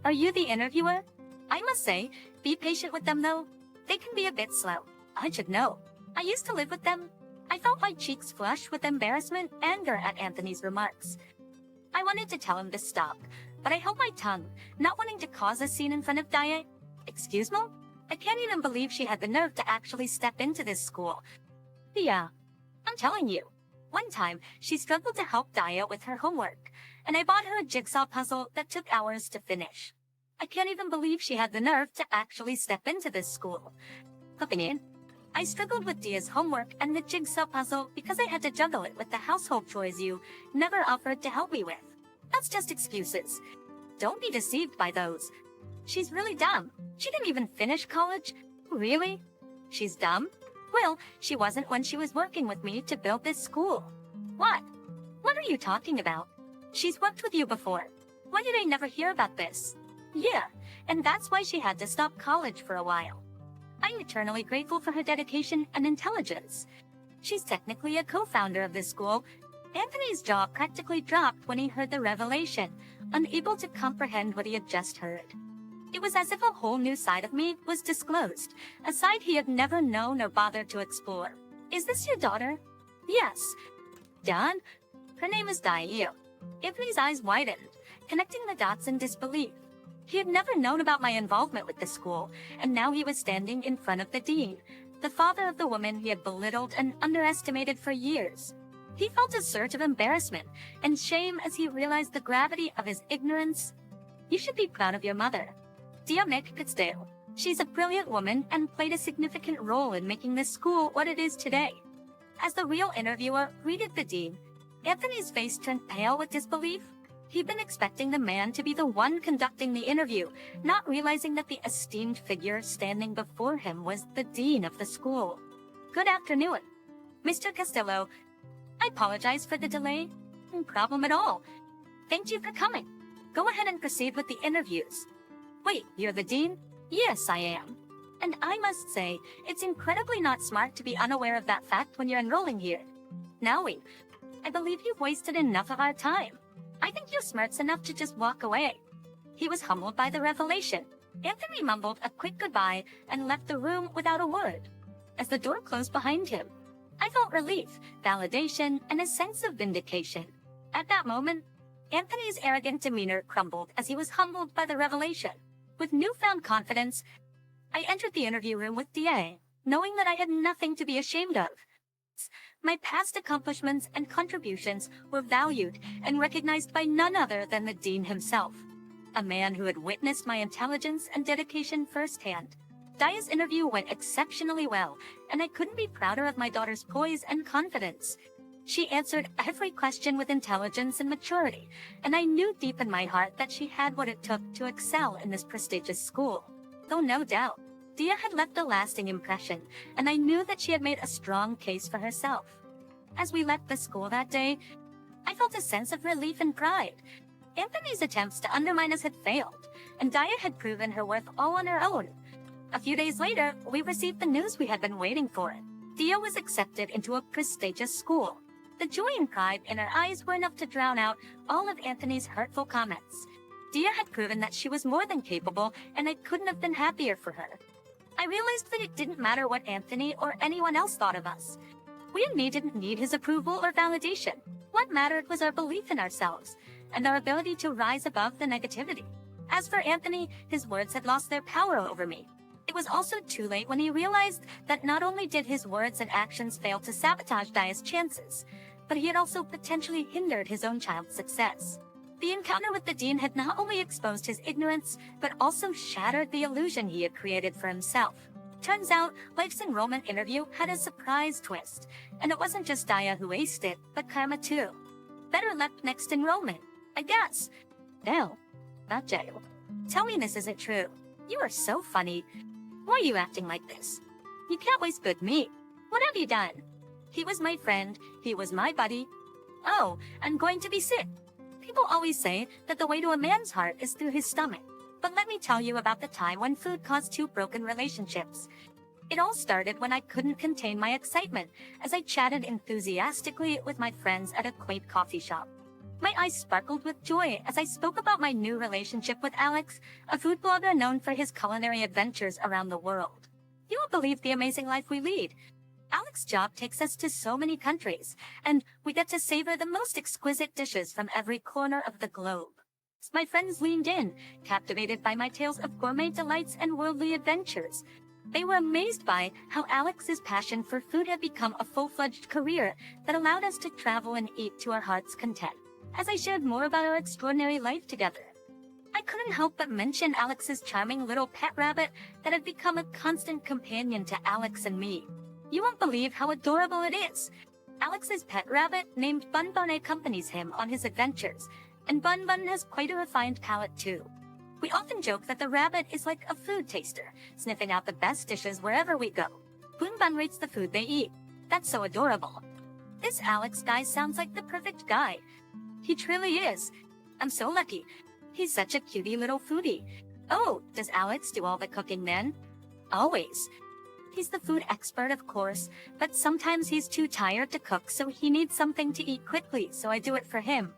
Are you the interviewer? I must say, be patient with them though. They can be a bit slow. I should know. I used to live with them. I felt my cheeks flush with embarrassment, anger at Anthony's remarks. I wanted to tell him to stop, but I held my tongue, not wanting to cause a scene in front of Daya. Excuse me? I can't even believe she had the nerve to actually step into this school. Yeah, I'm telling you. One time, she struggled to help Daya with her homework, and I bought her a jigsaw puzzle that took hours to finish. I can't even believe she had the nerve to actually step into this school. Opinion. I struggled with Dia's homework and the jigsaw puzzle because I had to juggle it with the household chores you never offered to help me with. That's just excuses. Don't be deceived by those. She's really dumb. She didn't even finish college. Really? She's dumb? Well, she wasn't when she was working with me to build this school. What? What are you talking about? She's worked with you before. Why did I never hear about this? Yeah, and that's why she had to stop college for a while. I'm eternally grateful for her dedication and intelligence. She's technically a co-founder of this school. Anthony's jaw practically dropped when he heard the revelation, unable to comprehend what he had just heard. It was as if a whole new side of me was disclosed, a side he had never known or bothered to explore. Is this your daughter? Yes. Done? Her name is Daya. Anthony's eyes widened, connecting the dots in disbelief. He had never known about my involvement with the school, and now he was standing in front of the dean, the father of the woman he had belittled and underestimated for years. He felt a surge of embarrassment and shame as he realized the gravity of his ignorance. You should be proud of your mother. Dia Mekpitsdale. She's a brilliant woman and played a significant role in making this school what it is today. As the real interviewer greeted the dean, Anthony's face turned pale with disbelief. He'd been expecting the man to be the one conducting the interview, not realizing that the esteemed figure standing before him was the dean of the school. Good afternoon. Mr. Castillo, I apologize for the delay. No problem at all. Thank you for coming. Go ahead and proceed with the interviews. Wait, you're the dean? Yes, I am. And I must say, it's incredibly not smart to be unaware of that fact when you're enrolling here. Now, I believe you've wasted enough of our time. I think you're smarts enough to just walk away. He was humbled by the revelation. Anthony mumbled a quick goodbye and left the room without a word. As the door closed behind him, I felt relief, validation, and a sense of vindication. At that moment, Anthony's arrogant demeanor crumbled as he was humbled by the revelation. With newfound confidence, I entered the interview room with DA, knowing that I had nothing to be ashamed of. My past accomplishments and contributions were valued and recognized by none other than the dean himself, a man who had witnessed my intelligence and dedication firsthand. Daya's interview went exceptionally well, and I couldn't be prouder of my daughter's poise and confidence. She answered every question with intelligence and maturity, and I knew deep in my heart that she had what it took to excel in this prestigious school. Though no doubt, Dia had left a lasting impression, and I knew that she had made a strong case for herself. As we left the school that day, I felt a sense of relief and pride. Anthony's attempts to undermine us had failed, and Dia had proven her worth all on her own. A few days later, we received the news we had been waiting for. Dia was accepted into a prestigious school. The joy and pride in her eyes were enough to drown out all of Anthony's hurtful comments. Dia had proven that she was more than capable, and I couldn't have been happier for her. I realized that it didn't matter what Anthony or anyone else thought of us. We and me didn't need his approval or validation. What mattered was our belief in ourselves, and our ability to rise above the negativity. As for Anthony, his words had lost their power over me. It was also too late when he realized that not only did his words and actions fail to sabotage Daya's chances, but he had also potentially hindered his own child's success. The encounter with the dean had not only exposed his ignorance, but also shattered the illusion he had created for himself. Turns out, life's enrollment interview had a surprise twist, and it wasn't just Daya who aced it, but Karma too. Better left next enrollment, I guess. Now, about jail. Tell me this isn't true. You are so funny. Why are you acting like this? You can't waste good meat. What have you done? He was my friend. He was my buddy. Oh, I'm going to be sick. People always say that the way to a man's heart is through his stomach. But let me tell you about the time when food caused 2 broken relationships. It all started when I couldn't contain my excitement as I chatted enthusiastically with my friends at a quaint coffee shop. My eyes sparkled with joy as I spoke about my new relationship with Alex, a food blogger known for his culinary adventures around the world. You won't believe the amazing life we lead. Alex's job takes us to so many countries, and we get to savor the most exquisite dishes from every corner of the globe. My friends leaned in, captivated by my tales of gourmet delights and worldly adventures. They were amazed by how Alex's passion for food had become a full-fledged career that allowed us to travel and eat to our heart's content. As I shared more about our extraordinary life together, I couldn't help but mention Alex's charming little pet rabbit that had become a constant companion to Alex and me. You won't believe how adorable it is. Alex's pet rabbit, named Bun Bun, accompanies him on his adventures, and Bun Bun has quite a refined palate too. We often joke that the rabbit is like a food taster, sniffing out the best dishes wherever we go. Bun Bun rates the food they eat. That's so adorable. This Alex guy sounds like the perfect guy. He truly is. I'm so lucky. He's such a cutie little foodie. Oh, does Alex do all the cooking then? Always. He's the food expert, of course, but sometimes he's too tired to cook, so he needs something to eat quickly, so I do it for him.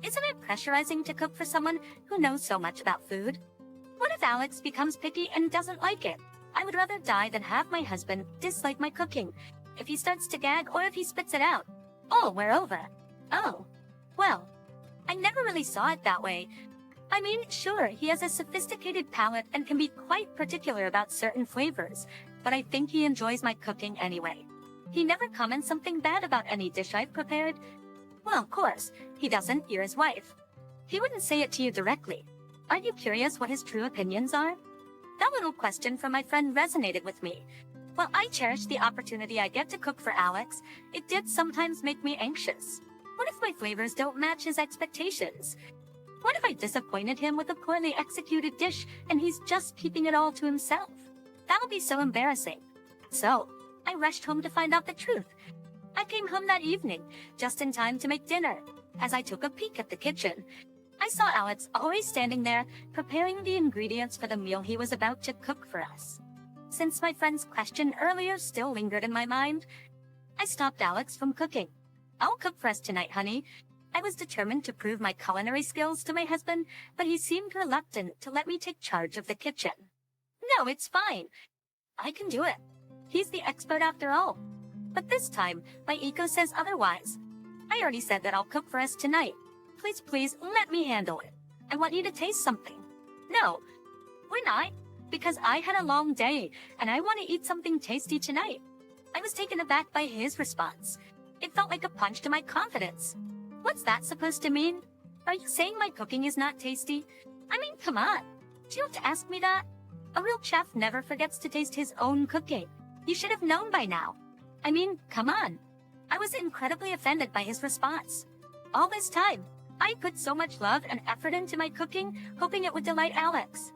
Isn't it pressurizing to cook for someone who knows so much about food? What if Alex becomes picky and doesn't like it? I would rather die than have my husband dislike my cooking. If he starts to gag or if he spits it out. Oh, we're over. Oh. Well, I never really saw it that way. I mean, sure, he has a sophisticated palate and can be quite particular about certain flavors, but I think he enjoys my cooking anyway. He never comments something bad about any dish I've prepared. Well, of course, he doesn't, you're his wife. He wouldn't say it to you directly. Aren't you curious what his true opinions are? That little question from my friend resonated with me. While I cherish the opportunity I get to cook for Alex, it did sometimes make me anxious. What if my flavors don't match his expectations? What if I disappointed him with a poorly executed dish and he's just keeping it all to himself? That would be so embarrassing. So, I rushed home to find out the truth. I came home that evening, just in time to make dinner. As I took a peek at the kitchen, I saw Alex always standing there, preparing the ingredients for the meal he was about to cook for us. Since my friend's question earlier still lingered in my mind, I stopped Alex from cooking. I'll cook for us tonight, honey. I was determined to prove my culinary skills to my husband, but he seemed reluctant to let me take charge of the kitchen. No, it's fine. I can do it. He's the expert after all. But this time, my ego says otherwise. I already said that I'll cook for us tonight. Please, please, let me handle it. I want you to taste something. No, we're not, because I had a long day, and I want to eat something tasty tonight. I was taken aback by his response. It felt like a punch to my confidence. What's that supposed to mean? Are you saying my cooking is not tasty? I mean, come on. Do you have to ask me that? A real chef never forgets to taste his own cooking. You should have known by now. I mean, come on. I was incredibly offended by his response. All this time, I put so much love and effort into my cooking, hoping it would delight Alex.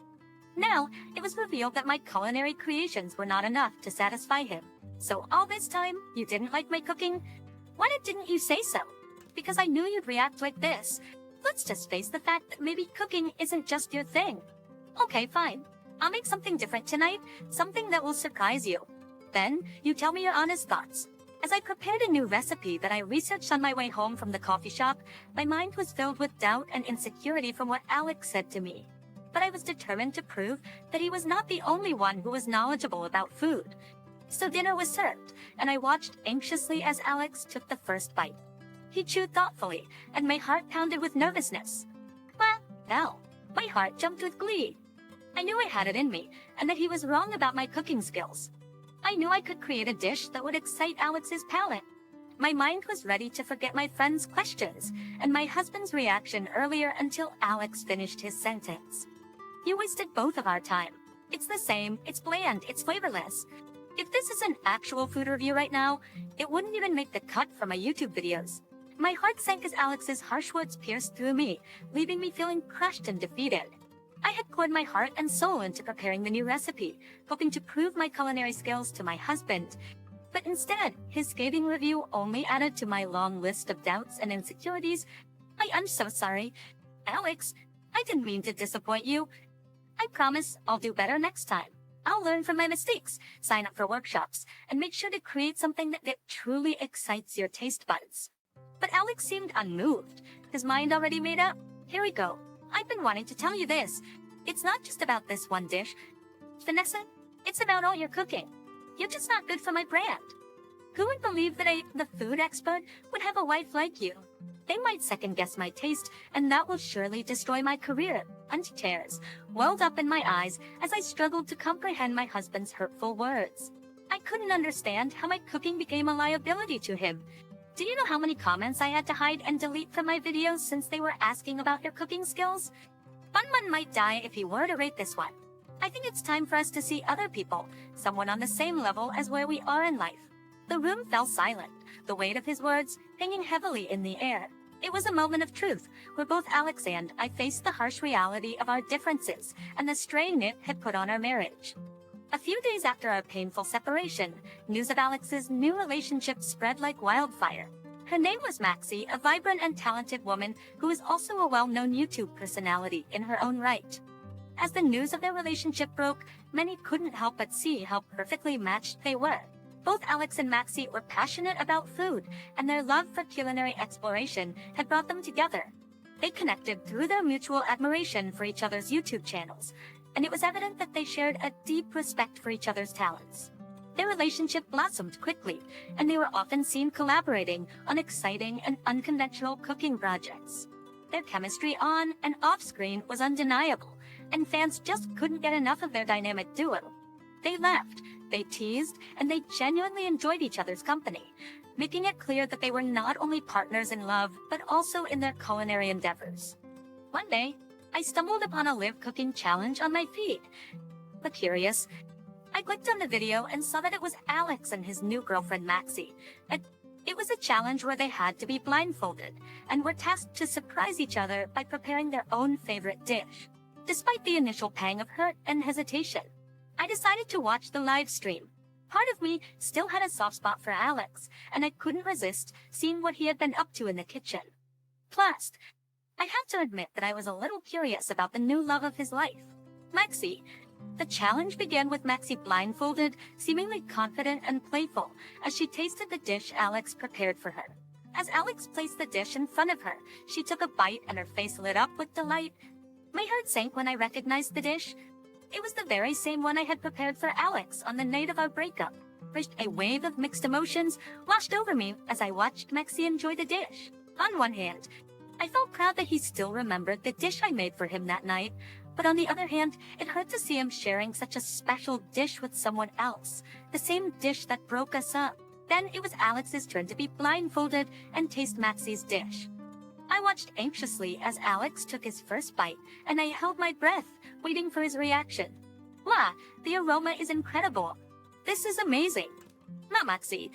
Now, it was revealed that my culinary creations were not enough to satisfy him. So all this time, you didn't like my cooking? Why didn't you say so? Because I knew you'd react like this. Let's just face the fact that maybe cooking isn't just your thing. Okay, fine. I'll make something different tonight, something that will surprise you. Then, you tell me your honest thoughts. As I prepared a new recipe that I researched on my way home from the coffee shop, my mind was filled with doubt and insecurity from what Alex said to me. But I was determined to prove that he was not the only one who was knowledgeable about food. So dinner was served, and I watched anxiously as Alex took the first bite. He chewed thoughtfully, and my heart pounded with nervousness. Well, my heart jumped with glee. I knew I had it in me, and that he was wrong about my cooking skills. I knew I could create a dish that would excite Alex's palate. My mind was ready to forget my friend's questions, and my husband's reaction earlier until Alex finished his sentence. You wasted both of our time. It's the same, it's bland, it's flavorless. If this is an actual food review right now, it wouldn't even make the cut for my YouTube videos. My heart sank as Alex's harsh words pierced through me, leaving me feeling crushed and defeated. I had poured my heart and soul into preparing the new recipe, hoping to prove my culinary skills to my husband. But instead, his scathing review only added to my long list of doubts and insecurities. I'm so sorry. Alex, I didn't mean to disappoint you. I promise I'll do better next time. I'll learn from my mistakes, sign up for workshops, and make sure to create something that truly excites your taste buds. But Alex seemed unmoved, his mind already made up. Here we go. I've been wanting to tell you this. It's not just about this one dish. Vanessa, it's about all your cooking. You're just not good for my brand. Who would believe that the food expert, would have a wife like you? They might second-guess my taste, and that will surely destroy my career. And tears welled up in my eyes as I struggled to comprehend my husband's hurtful words. I couldn't understand how my cooking became a liability to him. Do you know how many comments I had to hide and delete from my videos since they were asking about your cooking skills? Bun Bun might die if he were to rate this one. I think it's time for us to see other people, someone on the same level as where we are in life. The room fell silent, the weight of his words hanging heavily in the air. It was a moment of truth, where both Alex and I faced the harsh reality of our differences and the strain it had put on our marriage. A few days after our painful separation, news of Alex's new relationship spread like wildfire. Her name was Maxie, a vibrant and talented woman who is also a well-known YouTube personality in her own right. As the news of their relationship broke, many couldn't help but see how perfectly matched they were. Both Alex and Maxie were passionate about food, and their love for culinary exploration had brought them together. They connected through their mutual admiration for each other's YouTube channels, and it was evident that they shared a deep respect for each other's talents. Their relationship blossomed quickly, and they were often seen collaborating on exciting and unconventional cooking projects. Their chemistry on and off-screen was undeniable, and fans just couldn't get enough of their dynamic duo. They laughed, they teased, and they genuinely enjoyed each other's company, making it clear that they were not only partners in love, but also in their culinary endeavors. One day, I stumbled upon a live cooking challenge on my feed. But curious, I clicked on the video and saw that it was Alex and his new girlfriend Maxie. It was a challenge where they had to be blindfolded and were tasked to surprise each other by preparing their own favorite dish. Despite the initial pang of hurt and hesitation, I decided to watch the live stream. Part of me still had a soft spot for Alex, and I couldn't resist seeing what he had been up to in the kitchen. Plus, I have to admit that I was a little curious about the new love of his life, Maxie. The challenge began with Maxie blindfolded, seemingly confident and playful, as she tasted the dish Alex prepared for her. As Alex placed the dish in front of her, she took a bite and her face lit up with delight. My heart sank when I recognized the dish. It was the very same one I had prepared for Alex on the night of our breakup. A wave of mixed emotions washed over me as I watched Maxie enjoy the dish. On one hand, I felt proud that he still remembered the dish I made for him that night, but on the other hand, it hurt to see him sharing such a special dish with someone else, the same dish that broke us up. Then it was Alex's turn to be blindfolded and taste Maxie's dish. I watched anxiously as Alex took his first bite, and I held my breath, waiting for his reaction. Wow, the aroma is incredible. This is amazing. Not Maxie.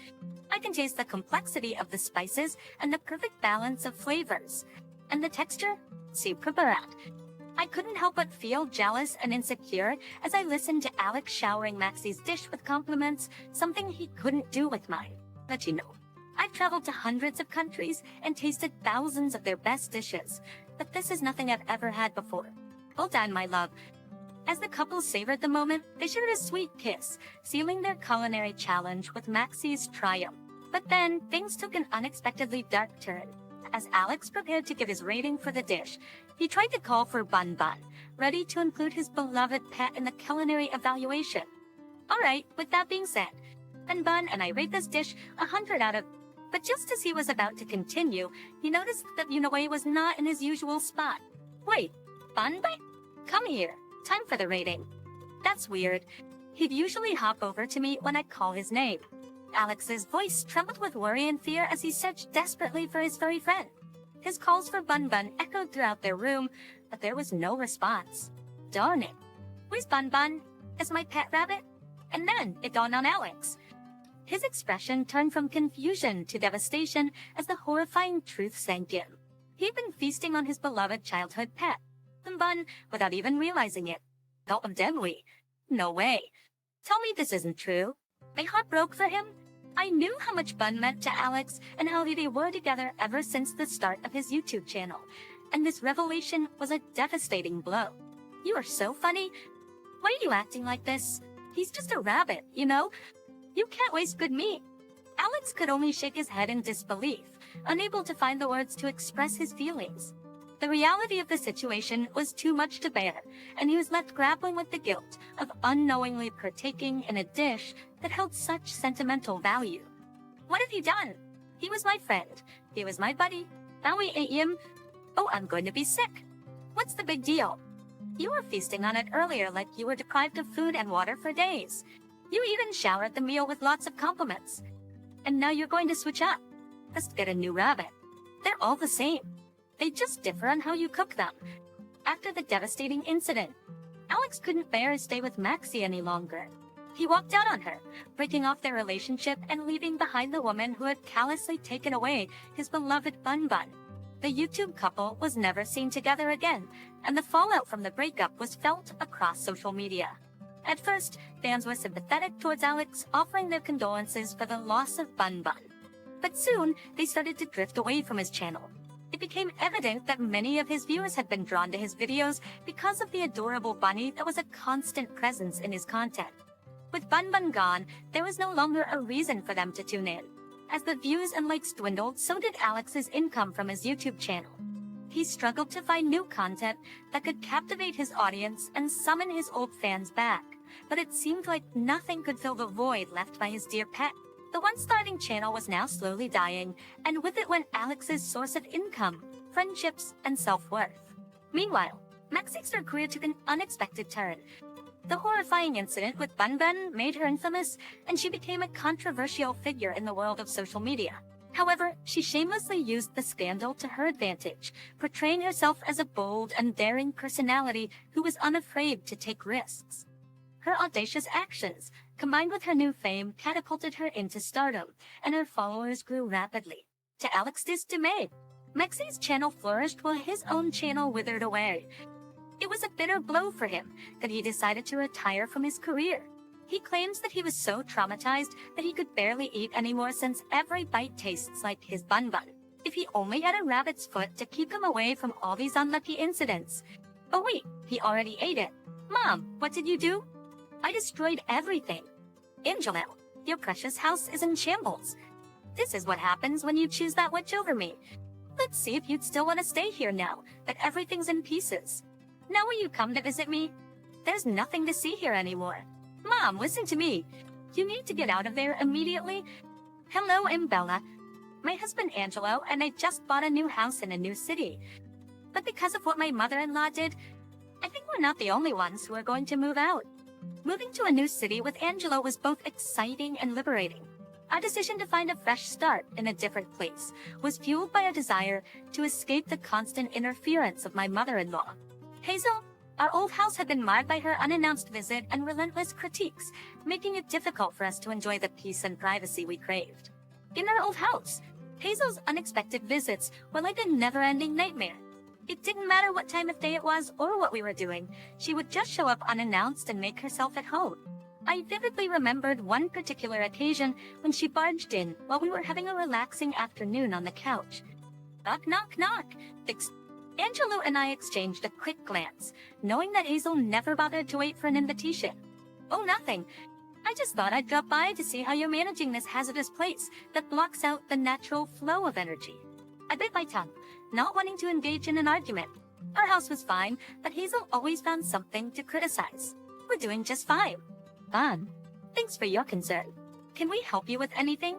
I can taste the complexity of the spices and the perfect balance of flavors. And the texture? Super barat. I couldn't help but feel jealous and insecure as I listened to Alex showering Maxie's dish with compliments, something he couldn't do with mine. But you know, I've traveled to hundreds of countries and tasted thousands of their best dishes, but this is nothing I've ever had before. Well done, my love. As the couple savored the moment, they shared a sweet kiss, sealing their culinary challenge with Maxie's triumph. But then, things took an unexpectedly dark turn. As Alex prepared to give his rating for the dish, he tried to call for Bun Bun, ready to include his beloved pet in the culinary evaluation. Alright, with that being said, Bun Bun and I rate this dish 100 out of... But just as he was about to continue, he noticed that Yunaway was not in his usual spot. Wait, Bun Bun? Come here. Time for the rating. That's weird. He'd usually hop over to me when I call his name. Alex's voice trembled with worry and fear as he searched desperately for his furry friend. His calls for Bun Bun echoed throughout their room, but there was no response. Darn it. Where's Bun Bun? Is my pet rabbit? And then it dawned on Alex. His expression turned from confusion to devastation as the horrifying truth sank in. He'd been feasting on his beloved childhood pet, Bun Bun, without even realizing it. Thought of Demwe. No way. Tell me this isn't true. My heart broke for him. I knew how much Bun meant to Alex and how they were together ever since the start of his YouTube channel. And this revelation was a devastating blow. You are so funny. Why are you acting like this? He's just a rabbit, you know? You can't waste good meat. Alex could only shake his head in disbelief, unable to find the words to express his feelings. The reality of the situation was too much to bear, and he was left grappling with the guilt of unknowingly partaking in a dish that held such sentimental value. What have you done? He was my friend. He was my buddy. Now we ate him. Oh, I'm going to be sick. What's the big deal? You were feasting on it earlier like you were deprived of food and water for days. You even showered the meal with lots of compliments. And now you're going to switch up. Let's get a new rabbit. They're all the same. They just differ on how you cook them. After the devastating incident, Alex couldn't bear to stay with Maxie any longer. He walked out on her, breaking off their relationship and leaving behind the woman who had callously taken away his beloved Bun Bun. The YouTube couple was never seen together again, and the fallout from the breakup was felt across social media. At first, fans were sympathetic towards Alex, offering their condolences for the loss of Bun Bun. But soon, they started to drift away from his channel. It became evident that many of his viewers had been drawn to his videos because of the adorable bunny that was a constant presence in his content. With Bun Bun gone, there was no longer a reason for them to tune in. As the views and likes dwindled, so did Alex's income from his YouTube channel. He struggled to find new content that could captivate his audience and summon his old fans back, but it seemed like nothing could fill the void left by his dear pet. The once thriving channel was now slowly dying, and with it went Alex's source of income, friendships, and self-worth. Meanwhile, Maxie's career took an unexpected turn. The horrifying incident with Bun Bun made her infamous, and she became a controversial figure in the world of social media. However, she shamelessly used the scandal to her advantage, portraying herself as a bold and daring personality who was unafraid to take risks. Her audacious actions, combined with her new fame, catapulted her into stardom, and her followers grew rapidly. To Alex's dismay, Maxie's channel flourished while his own channel withered away. It was a bitter blow for him that he decided to retire from his career. He claims that he was so traumatized that he could barely eat anymore since every bite tastes like his Bun Bun. If he only had a rabbit's foot to keep him away from all these unlucky incidents. Oh wait, he already ate it. Mom, what did you do? I destroyed everything. Angelo, your precious house is in shambles. This is what happens when you choose that witch over me. Let's see if you'd still want to stay here now that everything's in pieces. Now will you come to visit me? There's nothing to see here anymore. Mom, listen to me. You need to get out of there immediately. Hello, I'm Bella. My husband Angelo and I just bought a new house in a new city. But because of what my mother-in-law did, I think we're not the only ones who are going to move out. Moving to a new city with Angelo was both exciting and liberating. Our decision to find a fresh start in a different place was fueled by a desire to escape the constant interference of my mother-in-law. Hazel, our old house had been marred by her unannounced visit and relentless critiques, making it difficult for us to enjoy the peace and privacy we craved. In our old house, Hazel's unexpected visits were like a never-ending nightmare. It didn't matter what time of day it was or what we were doing, she would just show up unannounced and make herself at home. I vividly remembered one particular occasion when she barged in while we were having a relaxing afternoon on the couch. Knock, knock, knock. Angelo and I exchanged a quick glance, knowing that Hazel never bothered to wait for an invitation. Oh, nothing. I just thought I'd drop by to see how you're managing this hazardous place that blocks out the natural flow of energy. I bit my tongue, not wanting to engage in an argument. Our house was fine, but Hazel always found something to criticize. We're doing just fine. Fun. Thanks for your concern. Can we help you with anything?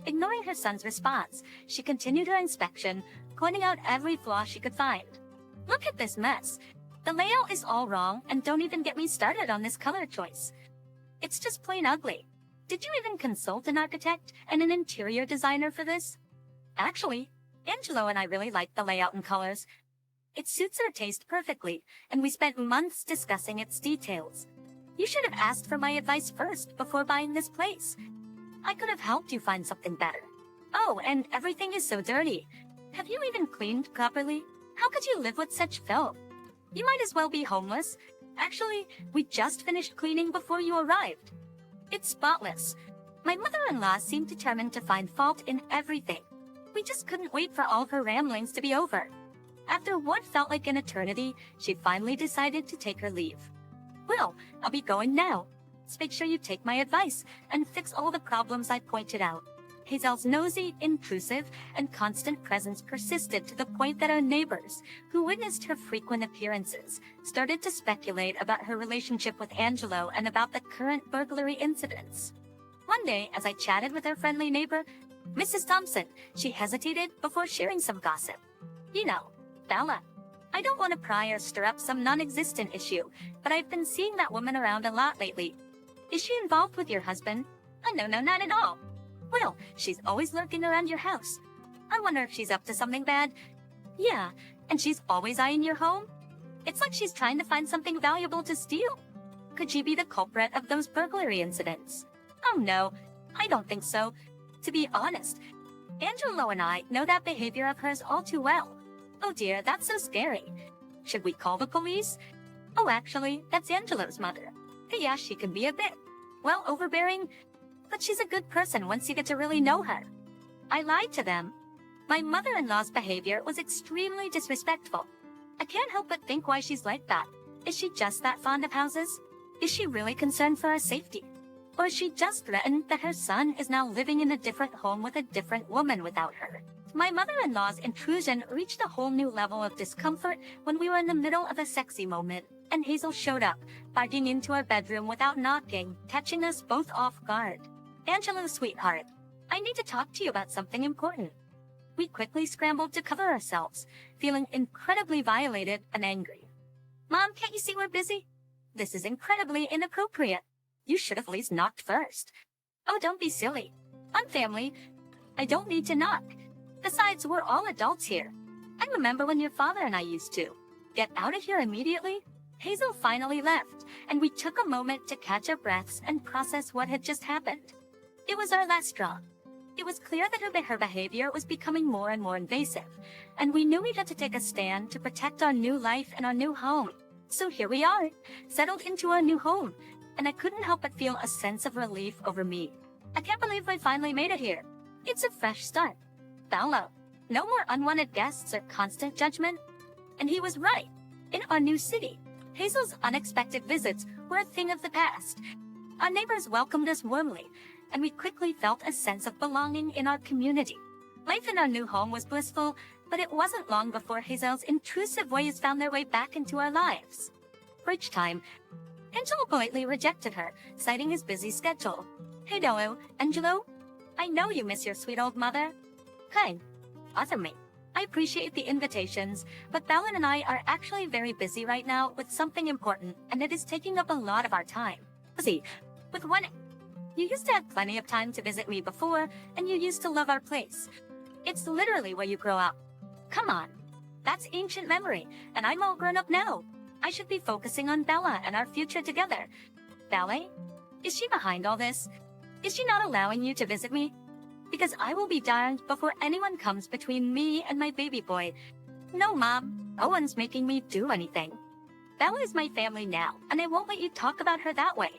Ignoring her son's response, she continued her inspection, pointing out every flaw she could find. Look at this mess. The layout is all wrong, and don't even get me started on this color choice. It's just plain ugly. Did you even consult an architect and an interior designer for this? Actually, Angelo and I really like the layout and colors. It suits our taste perfectly, and we spent months discussing its details. You should have asked for my advice first before buying this place. I could have helped you find something better. Oh, and everything is so dirty. Have you even cleaned properly? How could you live with such filth? You might as well be homeless. Actually, we just finished cleaning before you arrived. It's spotless. My mother-in-law seemed determined to find fault in everything. We just couldn't wait for all of her ramblings to be over. After what felt like an eternity, she finally decided to take her leave. Well, I'll be going now. Let's make sure you take my advice and fix all the problems I pointed out. Hazel's nosy, intrusive, and constant presence persisted to the point that our neighbors, who witnessed her frequent appearances, started to speculate about her relationship with Angelo and about the current burglary incidents. One day, as I chatted with our friendly neighbor, Mrs. Thompson, she hesitated before sharing some gossip. You know, Bella, I don't want to pry or stir up some non-existent issue, but I've been seeing that woman around a lot lately. Is she involved with your husband? Oh, no, not at all. Well, she's always lurking around your house. I wonder if she's up to something bad. Yeah, and she's always eyeing your home? It's like she's trying to find something valuable to steal. Could she be the culprit of those burglary incidents? Oh no, I don't think so. To be honest, Angelo and I know that behavior of hers all too well. Oh dear, that's so scary. Should we call the police? Oh, actually, that's Angelo's mother. Yeah, she can be a bit, well, overbearing, but she's a good person once you get to really know her. I lied to them. My mother-in-law's behavior was extremely disrespectful. I can't help but think why she's like that. Is she just that fond of houses? Is she really concerned for our safety? Or is she just threatened that her son is now living in a different home with a different woman without her? My mother-in-law's intrusion reached a whole new level of discomfort when we were in the middle of a sexy moment, and Hazel showed up, barging into our bedroom without knocking, catching us both off guard. Angela, sweetheart, I need to talk to you about something important. We quickly scrambled to cover ourselves, feeling incredibly violated and angry. Mom, can't you see we're busy? This is incredibly inappropriate. You should have at least knocked first. Oh, don't be silly. I'm family. I don't need to knock. Besides, we're all adults here. I remember when your father and I used to. Get out of here immediately? Hazel finally left, and we took a moment to catch our breaths and process what had just happened. It was our last straw. It was clear that her behavior was becoming more and more invasive, and we knew we had to take a stand to protect our new life and our new home. So here we are, settled into our new home, and I couldn't help but feel a sense of relief over me. I can't believe I finally made it here. It's a fresh start. Bella, no more unwanted guests or constant judgment. And he was right. In our new city, Hazel's unexpected visits were a thing of the past. Our neighbors welcomed us warmly, and we quickly felt a sense of belonging in our community. Life in our new home was blissful, but it wasn't long before Hazel's intrusive ways found their way back into our lives. Bridge time. Angelo politely rejected her, citing his busy schedule. Hey, Angelo, I know you miss your sweet old mother. Kind. Awesome, mate. I appreciate the invitations, but Ballin and I are actually very busy right now with something important, and it is taking up a lot of our time. See, with one... You used to have plenty of time to visit me before, and you used to love our place. It's literally where you grow up. Come on. That's ancient memory, and I'm all grown up now. I should be focusing on Bella and our future together. Ballet? Is she behind all this? Is she not allowing you to visit me? Because I will be darned before anyone comes between me and my baby boy. No, Mom. No one's making me do anything. Bella is my family now, and I won't let you talk about her that way.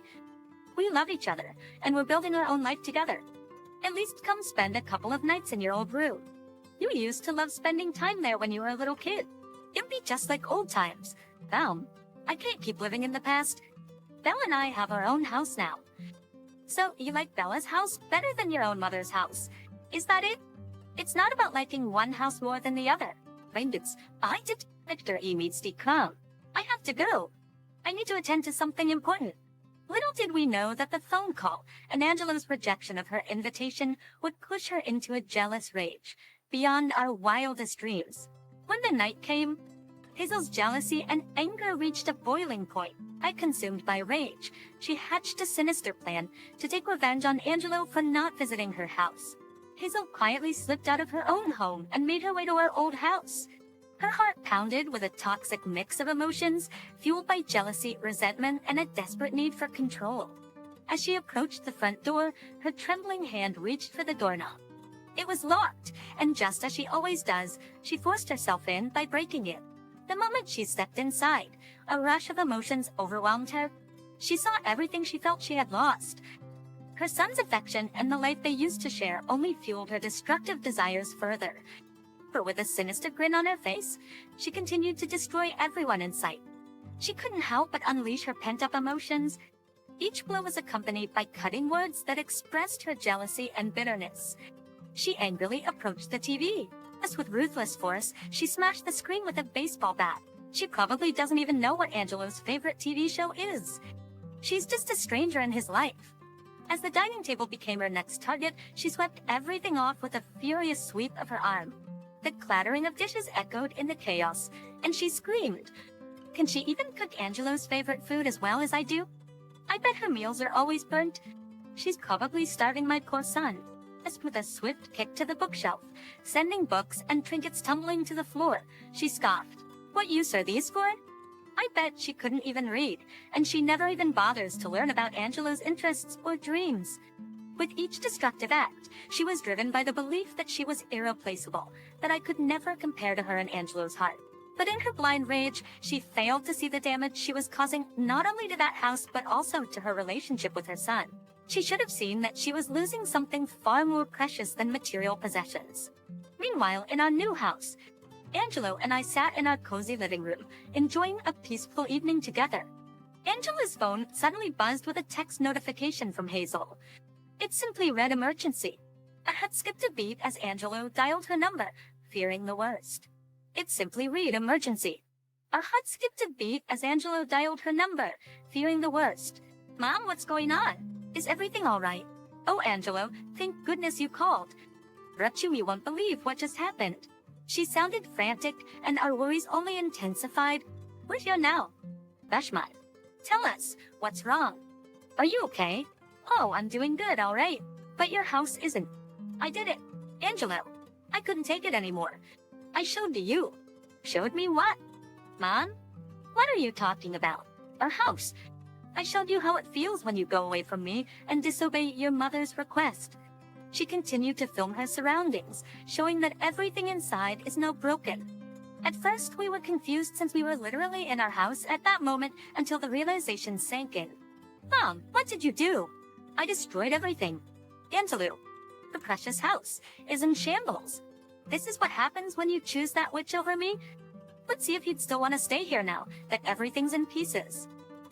We love each other, and we're building our own life together. At least come spend a couple of nights in your old room. You used to love spending time there when you were a little kid. It'd be just like old times. I can't keep living in the past. Bella and I have our own house now. So, you like Bella's house better than your own mother's house. Is that it? It's not about liking one house more than the other. I did Victor E meets the crown. I have to go. I need to attend to something important. Little did we know that the phone call and Angela's rejection of her invitation would push her into a jealous rage, beyond our wildest dreams. When the night came, Hazel's jealousy and anger reached a boiling point. Consumed by rage, she hatched a sinister plan to take revenge on Angelo for not visiting her house. Hazel quietly slipped out of her own home and made her way to our old house. Her heart pounded with a toxic mix of emotions, fueled by jealousy, resentment, and a desperate need for control. As she approached the front door, her trembling hand reached for the doorknob. It was locked, and just as she always does, she forced herself in by breaking it. The moment she stepped inside, a rush of emotions overwhelmed her. She saw everything she felt she had lost. Her son's affection and the life they used to share only fueled her destructive desires further. But with a sinister grin on her face, she continued to destroy everyone in sight. She couldn't help but unleash her pent-up emotions. Each blow was accompanied by cutting words that expressed her jealousy and bitterness. She angrily approached the TV. As with ruthless force, she smashed the screen with a baseball bat. She probably doesn't even know what Angelo's favorite TV show is. She's just a stranger in his life. As the dining table became her next target, she swept everything off with a furious sweep of her arm. The clattering of dishes echoed in the chaos, and she screamed. Can she even cook Angelo's favorite food as well as I do? I bet her meals are always burnt. She's probably starving my poor son. As with a swift kick to the bookshelf, sending books and trinkets tumbling to the floor, she scoffed. What use are these for? I bet she couldn't even read, and she never even bothers to learn about Angelo's interests or dreams. With each destructive act, she was driven by the belief that she was irreplaceable, that I could never compare to her in Angelo's heart. But in her blind rage, she failed to see the damage she was causing not only to that house but also to her relationship with her son. She should have seen that she was losing something far more precious than material possessions. Meanwhile, in our new house, Angelo and I sat in our cozy living room, enjoying a peaceful evening together. Angela's phone suddenly buzzed with a text notification from Hazel. It simply read emergency. I had skipped a beat as Angelo dialed her number, fearing the worst. It simply read emergency. Our heart skipped a beat as Angelo dialed her number, fearing the worst. Mom, what's going on? Is everything all right? Oh, Angelo, thank goodness you called. Rechu, you won't believe what just happened. She sounded frantic, and our worries only intensified. We're here now. Bashman, tell us, what's wrong? Are you okay? Oh, I'm doing good, all right. But your house isn't. I did it. Angelo, I couldn't take it anymore. I showed to you. Showed me what? Mom? What are you talking about? Our house. I showed you how it feels when you go away from me and disobey your mother's request. She continued to film her surroundings, showing that everything inside is now broken. At first, we were confused since we were literally in our house at that moment until the realization sank in. Mom, what did you do? I destroyed everything. Angelo, the precious house, is in shambles. This is what happens when you choose that witch over me? Let's see if you'd still want to stay here now that everything's in pieces.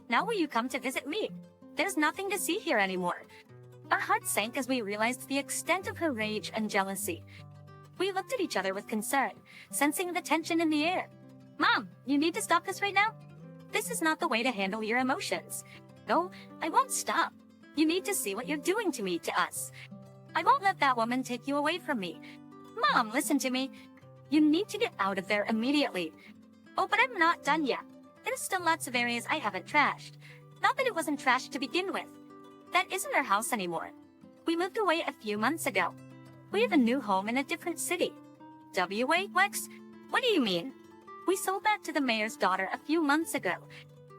Now will you come to visit me? There's nothing to see here anymore. Our hearts sank as we realized the extent of her rage and jealousy. We looked at each other with concern, sensing the tension in the air. Mom, you need to stop this right now? This is not the way to handle your emotions. No, I won't stop. You need to see what you're doing to me, to us. I won't let that woman take you away from me. Mom, listen to me. You need to get out of there immediately. Oh, but I'm not done yet. There's still lots of areas I haven't trashed. Not that it wasn't trashed to begin with. That isn't our house anymore. We moved away a few months ago. We have a new home in a different city. WA, Wex? What do you mean? We sold that to the mayor's daughter a few months ago.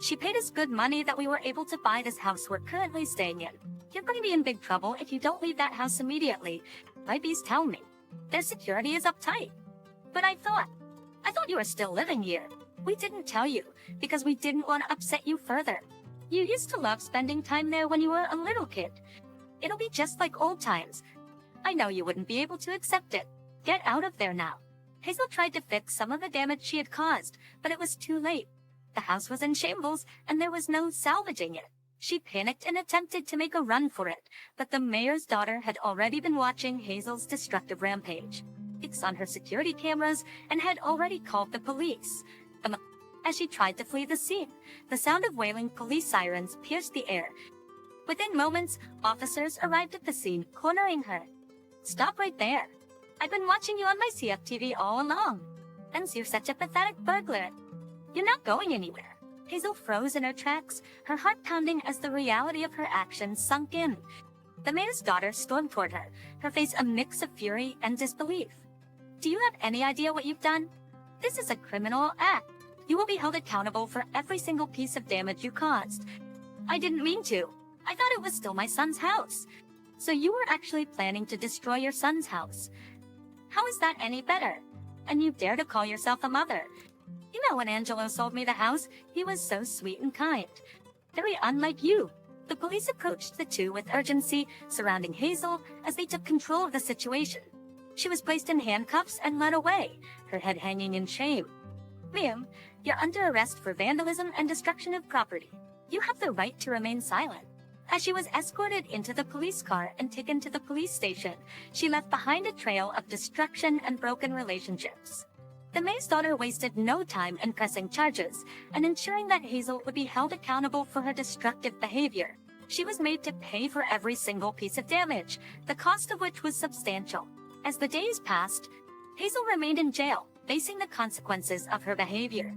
She paid us good money that we were able to buy this house we're currently staying in. You're going to be in big trouble if you don't leave that house immediately. My bees tell me. Their security is uptight. But I thought you were still living here. We didn't tell you, because we didn't want to upset you further. You used to love spending time there when you were a little kid. It'll be just like old times. I know you wouldn't be able to accept it. Get out of there now. Hazel tried to fix some of the damage she had caused, but it was too late. The house was in shambles, and there was no salvaging it. She panicked and attempted to make a run for it, but the mayor's daughter had already been watching Hazel's destructive rampage. It's on her security cameras and had already called the police. As she tried to flee the scene, the sound of wailing police sirens pierced the air. Within moments, officers arrived at the scene, cornering her. Stop right there. I've been watching you on my CFTV all along. And you're such a pathetic burglar. You're not going anywhere. Hazel froze in her tracks, her heart pounding as the reality of her actions sunk in. The mayor's daughter stormed toward her, her face a mix of fury and disbelief. Do you have any idea what you've done? This is a criminal act. You will be held accountable for every single piece of damage you caused. I didn't mean to. I thought it was still my son's house. So you were actually planning to destroy your son's house. How is that any better? And you dare to call yourself a mother. You know, when Angelo sold me the house, he was so sweet and kind. Very unlike you. The police approached the two with urgency, surrounding Hazel as they took control of the situation. She was placed in handcuffs and led away, her head hanging in shame. Ma'am, you're under arrest for vandalism and destruction of property. You have the right to remain silent. As she was escorted into the police car and taken to the police station, she left behind a trail of destruction and broken relationships. The mayor's daughter wasted no time in pressing charges and ensuring that Hazel would be held accountable for her destructive behavior. She was made to pay for every single piece of damage, the cost of which was substantial. As the days passed, Hazel remained in jail, facing the consequences of her behavior.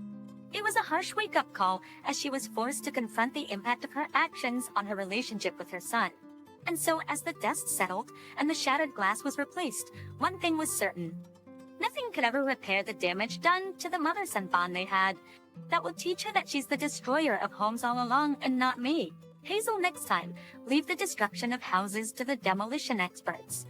It was a harsh wake-up call as she was forced to confront the impact of her actions on her relationship with her son. And so, as the dust settled and the shattered glass was replaced, one thing was certain. Nothing could ever repair the damage done to the mother-son bond they had. That will teach her that she's the destroyer of homes all along and not me. Hazel, next time, leave the destruction of houses to the demolition experts.